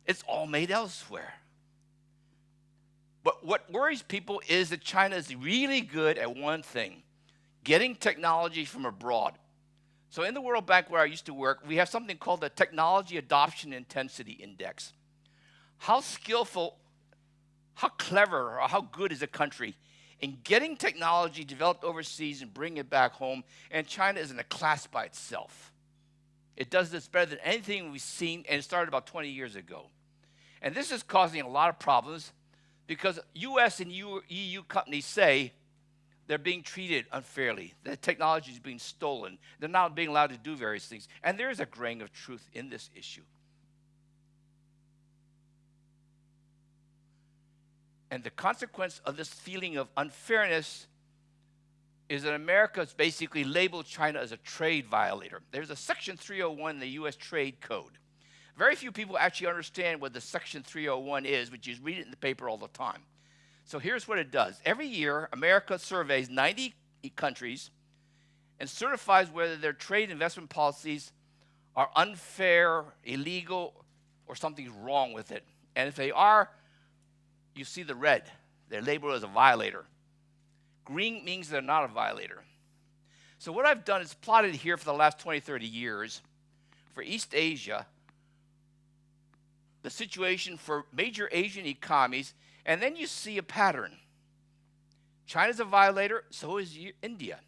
it's all made elsewhere. But what worries people is that China is really good at one thing, getting technology from abroad. So in the World Bank where I used to work, we have something called the Technology Adoption Intensity Index. How skillful, how clever, or how good is a country in getting technology developed overseas and bringing it back home? And China is in a class by itself. It does this better than anything we've seen, and it started about 20 years ago. And this is causing a lot of problems because US and EU companies say they're being treated unfairly. The technology is being stolen. They're not being allowed to do various things. And there is a grain of truth in this issue. And the consequence of this feeling of unfairness is that America has basically labeled China as a trade violator. There's a Section 301 in the US Trade Code. Very few people actually understand what the Section 301 is, but you read it in the paper all the time. So here's what it does. Every year, America surveys 90 countries and certifies whether their trade investment policies are unfair, illegal, or something's wrong with it. And if they are, you see the red. They're labeled as a violator. Green means they're not a violator. So what I've done is plotted here for the last 20, 30 years for East Asia, the situation for major Asian economies, and then you see a pattern. China's a violator, so is India.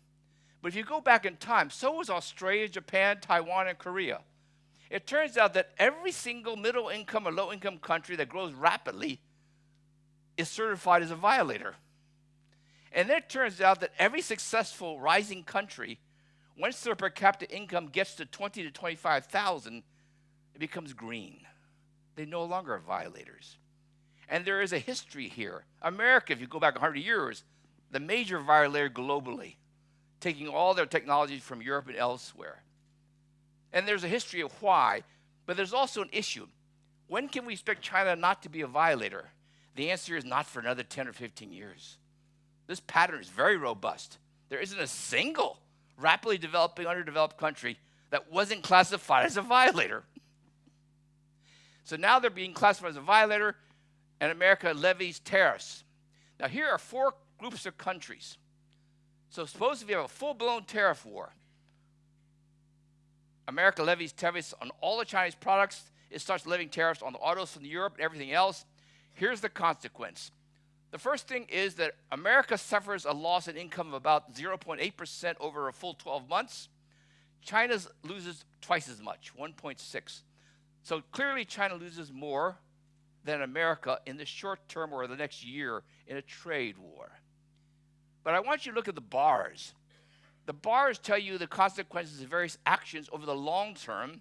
But if you go back in time, so was Australia, Japan, Taiwan, and Korea. It turns out that every single middle-income or low-income country that grows rapidly is certified as a violator. And then it turns out that every successful rising country, once their per capita income gets to 20 to 25,000, it becomes green. They no longer are violators. And there is a history here. America, if you go back 100 years, the major violator globally, taking all their technologies from Europe and elsewhere. And there's a history of why, but there's also an issue. When can we expect China not to be a violator? The answer is not for another 10 or 15 years. This pattern is very robust. There isn't a single rapidly developing, underdeveloped country that wasn't classified as a violator. So now they're being classified as a violator, and America levies tariffs. Now here are 4 groups of countries. So suppose if you have a full-blown tariff war, America levies tariffs on all the Chinese products. It starts levying tariffs on the autos from Europe and everything else. Here's the consequence. The first thing is that America suffers a loss in income of about 0.8% over a full 12 months. China loses twice as much, 1.6. So clearly China loses more than America in the short term or the next year in a trade war. But I want you to look at the bars. The bars tell you the consequences of various actions over the long term,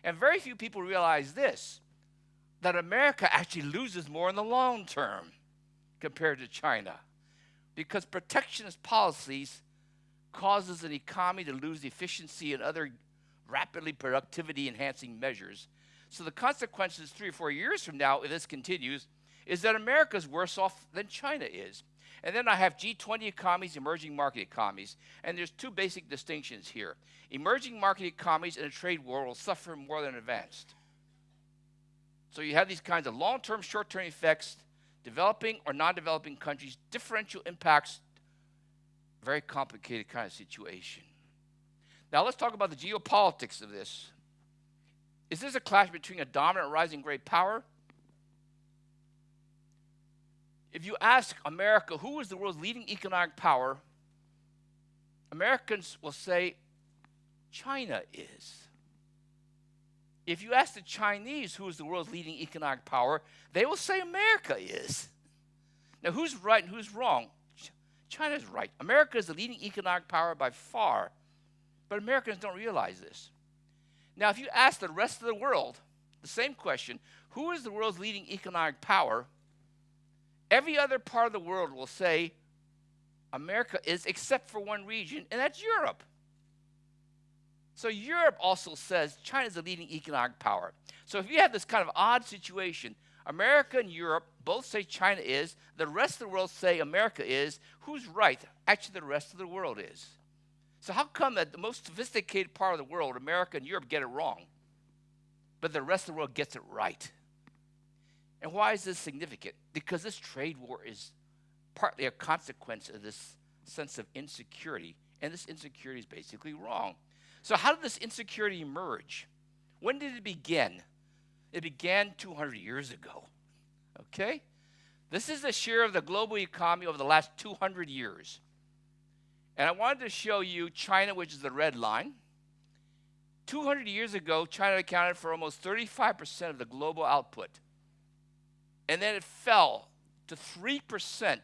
and very few people realize this, that America actually loses more in the long term compared to China, because protectionist policies causes an economy to lose efficiency and other rapidly productivity enhancing measures. So the consequences 3 or 4 years from now, if this continues, is that America's worse off than China is. And then I have G20 economies, emerging market economies, and there's 2 basic distinctions here. Emerging market economies in a trade war will suffer more than advanced. So you have these kinds of long-term, short-term effects, developing or non-developing countries, differential impacts, very complicated kind of situation. Now let's talk about the geopolitics of this. Is this a clash between a dominant rising great power? If you ask America who is the world's leading economic power, Americans will say China is. If you ask the Chinese who is the world's leading economic power, they will say America is. Now who's right and who's wrong? China's right. America is the leading economic power by far, but Americans don't realize this. Now if you ask the rest of the world the same question, who is the world's leading economic power? Every other part of the world will say America is, except for one region, and that's Europe. So Europe also says China is the leading economic power. So if you have this kind of odd situation, America and Europe both say China is, the rest of the world say America is, who's right? Actually, the rest of the world is. So how come that the most sophisticated part of the world, America and Europe, get it wrong, but the rest of the world gets it right? And why is this significant? Because this trade war is partly a consequence of this sense of insecurity, and this insecurity is basically wrong. So how did this insecurity emerge? When did it begin? It began 200 years ago, okay? This is the share of the global economy over the last 200 years. And I wanted to show you China, which is the red line. 200 years ago, China accounted for almost 35% of the global output. And then it fell to 3%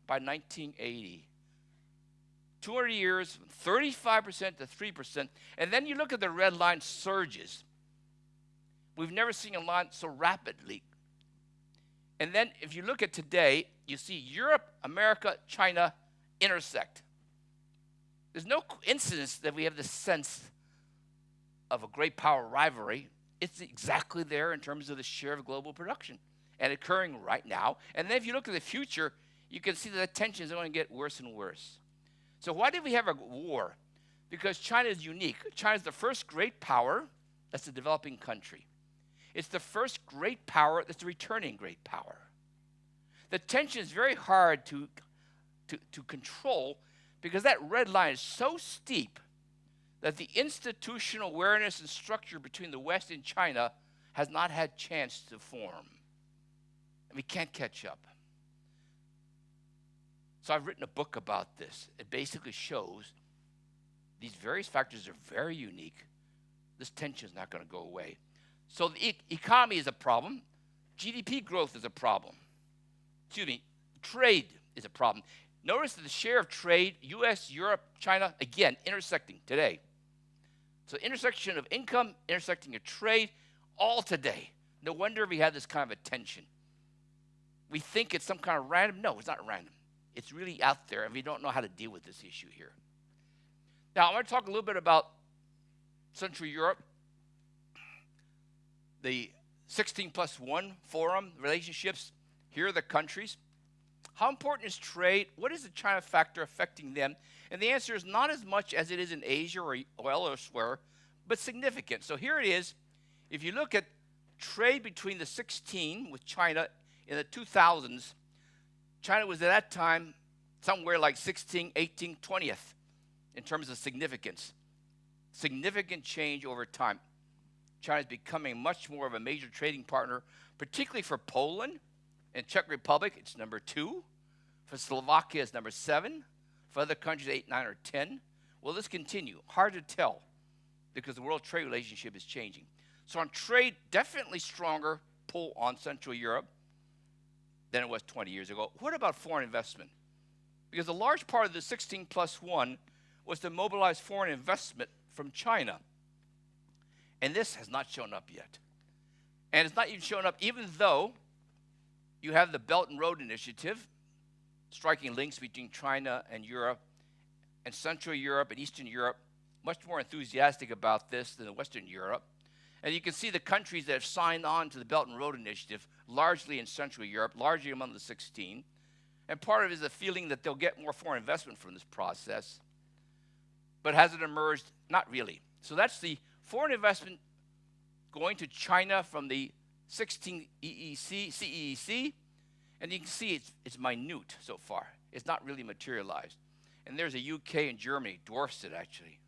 by 1980. 200 years, 35% to 3%. And then you look at the red line surges. We've never seen a line so rapidly. And then if you look at today, you see Europe, America, China intersect. There's no coincidence that we have this sense of a great power rivalry. It's exactly there in terms of the share of global production and occurring right now. And then if you look at the future, you can see that the tensions are going to get worse and worse. So why did we have a war? Because China is unique. China is the first great power that's a developing country. It's the first great power that's a returning great power. The tension is very hard to control because that red line is so steep that the institutional awareness and structure between the West and China has not had chance to form. And we can't catch up. So I've written a book about this. It basically shows these various factors are very unique. This tension is not going to go away. So the economy is a problem. GDP growth is a problem. Trade is a problem. Notice that the share of trade, US, Europe, China, again, intersecting today. So intersection of income, intersecting of trade, all today. No wonder we have this kind of a tension. We think it's some kind of random. No, it's not random. It's really out there, and we don't know how to deal with this issue here. Now, I want to talk a little bit about Central Europe, the 16+1 forum relationships. Here are the countries. How important is trade? What is the China factor affecting them? And the answer is not as much as it is in Asia or elsewhere, but significant. So here it is. If you look at trade between the 16 with China in the 2000s, China was at that time somewhere like 16, 18, 20th in terms of significance. Significant change over time. China is becoming much more of a major trading partner, particularly for Poland and Czech Republic. It's number 2. For Slovakia, it's number 7. For other countries, 8, 9, or 10. Will this continue? Hard to tell because the world trade relationship is changing. So on trade, definitely stronger pull on Central Europe than it was 20 years ago. What about foreign investment? Because a large part of the 16+1 was to mobilize foreign investment from China. And this has not shown up yet. And it's not even shown up even though you have the Belt and Road Initiative, striking links between China and Europe, and Central Europe and Eastern Europe, much more enthusiastic about this than Western Europe. And you can see the countries that have signed on to the Belt and Road Initiative, largely in Central Europe, largely among the 16. And part of it is the feeling that they'll get more foreign investment from this process. But has it emerged? Not really. So that's the foreign investment going to China from the 16 CEEC, and you can see it's minute so far. It's not really materialized. And there's a UK and Germany, dwarfs it actually.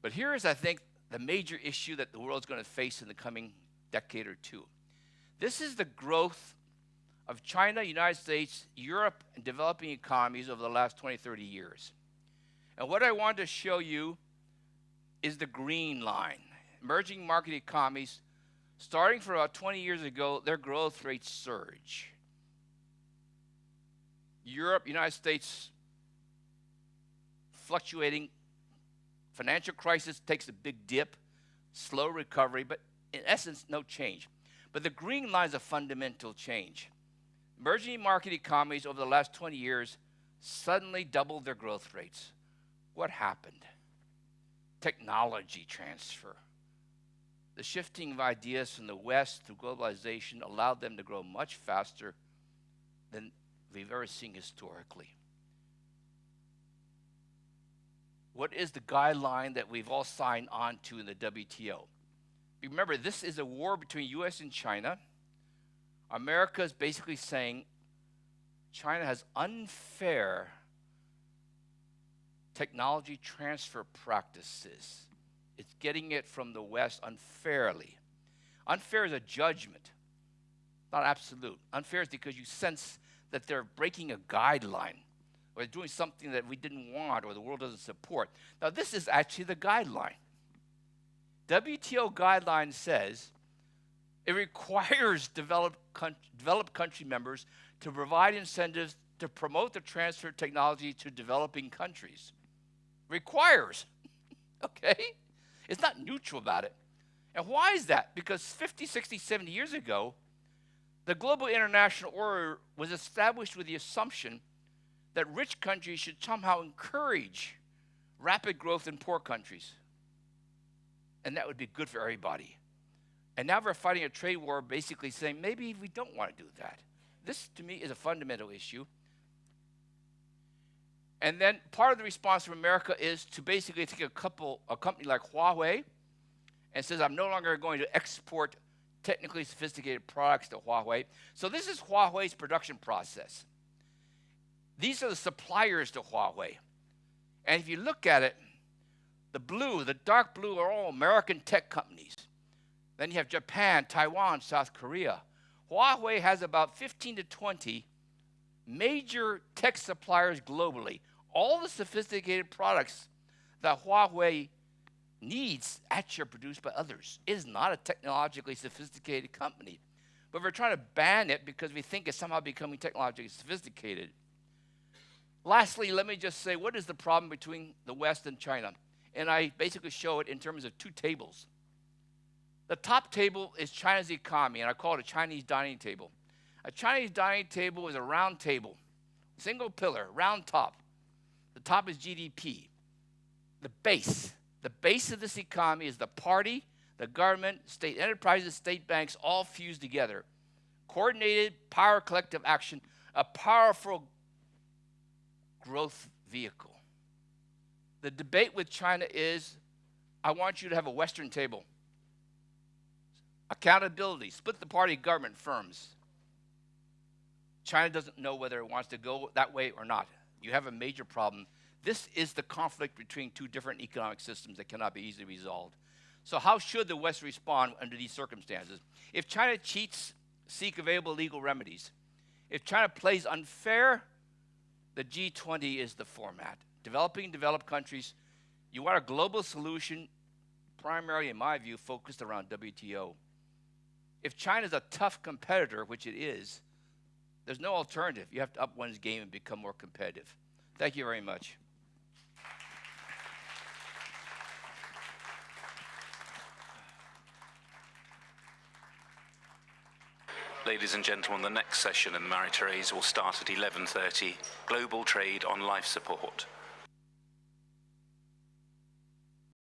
But here is, I think, the major issue that the world's going to face in the coming decade or two. This is the growth of China, United States, Europe, and developing economies over the last 20, 30 years. And what I want to show you is the green line. Emerging market economies, starting from about 20 years ago, their growth rates surge. Europe, United States, fluctuating. Financial crisis takes a big dip, slow recovery, but in essence, no change. But the green line is a fundamental change. Emerging market economies over the last 20 years suddenly doubled their growth rates. What happened? Technology transfer. The shifting of ideas from the West through globalization allowed them to grow much faster than we've ever seen historically. What is the guideline that we've all signed on to in the WTO? Remember, this is a war between U.S. and China. America is basically saying China has unfair technology transfer practices. It's getting it from the West unfairly. Unfair is a judgment, not absolute. Unfair is because you sense that they're breaking a guideline or doing something that we didn't want or the world doesn't support. Now, this is actually the guideline. WTO guideline says it requires developed country members to provide incentives to promote the transfer of technology to developing countries. Requires, okay? It's not neutral about it. And why is that? Because 50, 60, 70 years ago, the global international order was established with the assumption that rich countries should somehow encourage rapid growth in poor countries. And that would be good for everybody. And now we're fighting a trade war basically saying maybe we don't want to do that. This, to me, is a fundamental issue. And then part of the response from America is to basically take a company like Huawei and says, I'm no longer going to export technically sophisticated products to Huawei. So this is Huawei's production process. These are the suppliers to Huawei. And if you look at it, the blue, the dark blue are all American tech companies. Then you have Japan, Taiwan, South Korea. Huawei has about 15 to 20 major tech suppliers globally. All the sophisticated products that Huawei needs actually are produced by others. It is not a technologically sophisticated company. But we're trying to ban it because we think it's somehow becoming technologically sophisticated. Lastly, let me just say, what is the problem between the West and China? And I basically show it in terms of two tables. The top table is China's economy, and I call it a Chinese dining table. A Chinese dining table is a round table, single pillar, round top. The top is GDP. The base of this economy is the party, the government, state enterprises, state banks, all fused together. Coordinated power collective action, a powerful growth vehicle. The debate with China is, I want you to have a Western table. Accountability, split the party government firms. China doesn't know whether it wants to go that way or not. You have a major problem. This is the conflict between two different economic systems that cannot be easily resolved. So how should the West respond under these circumstances? If China cheats, seek available legal remedies. If China plays unfair, the G20 is the format. Developing developed countries, you want a global solution, primarily, in my view, focused around WTO. If China is a tough competitor, which it is, there's no alternative. You have to up one's game and become more competitive. Thank you very much. Ladies and gentlemen, the next session in the Marie-Thérèse will start at 11:30, Global Trade on Life Support.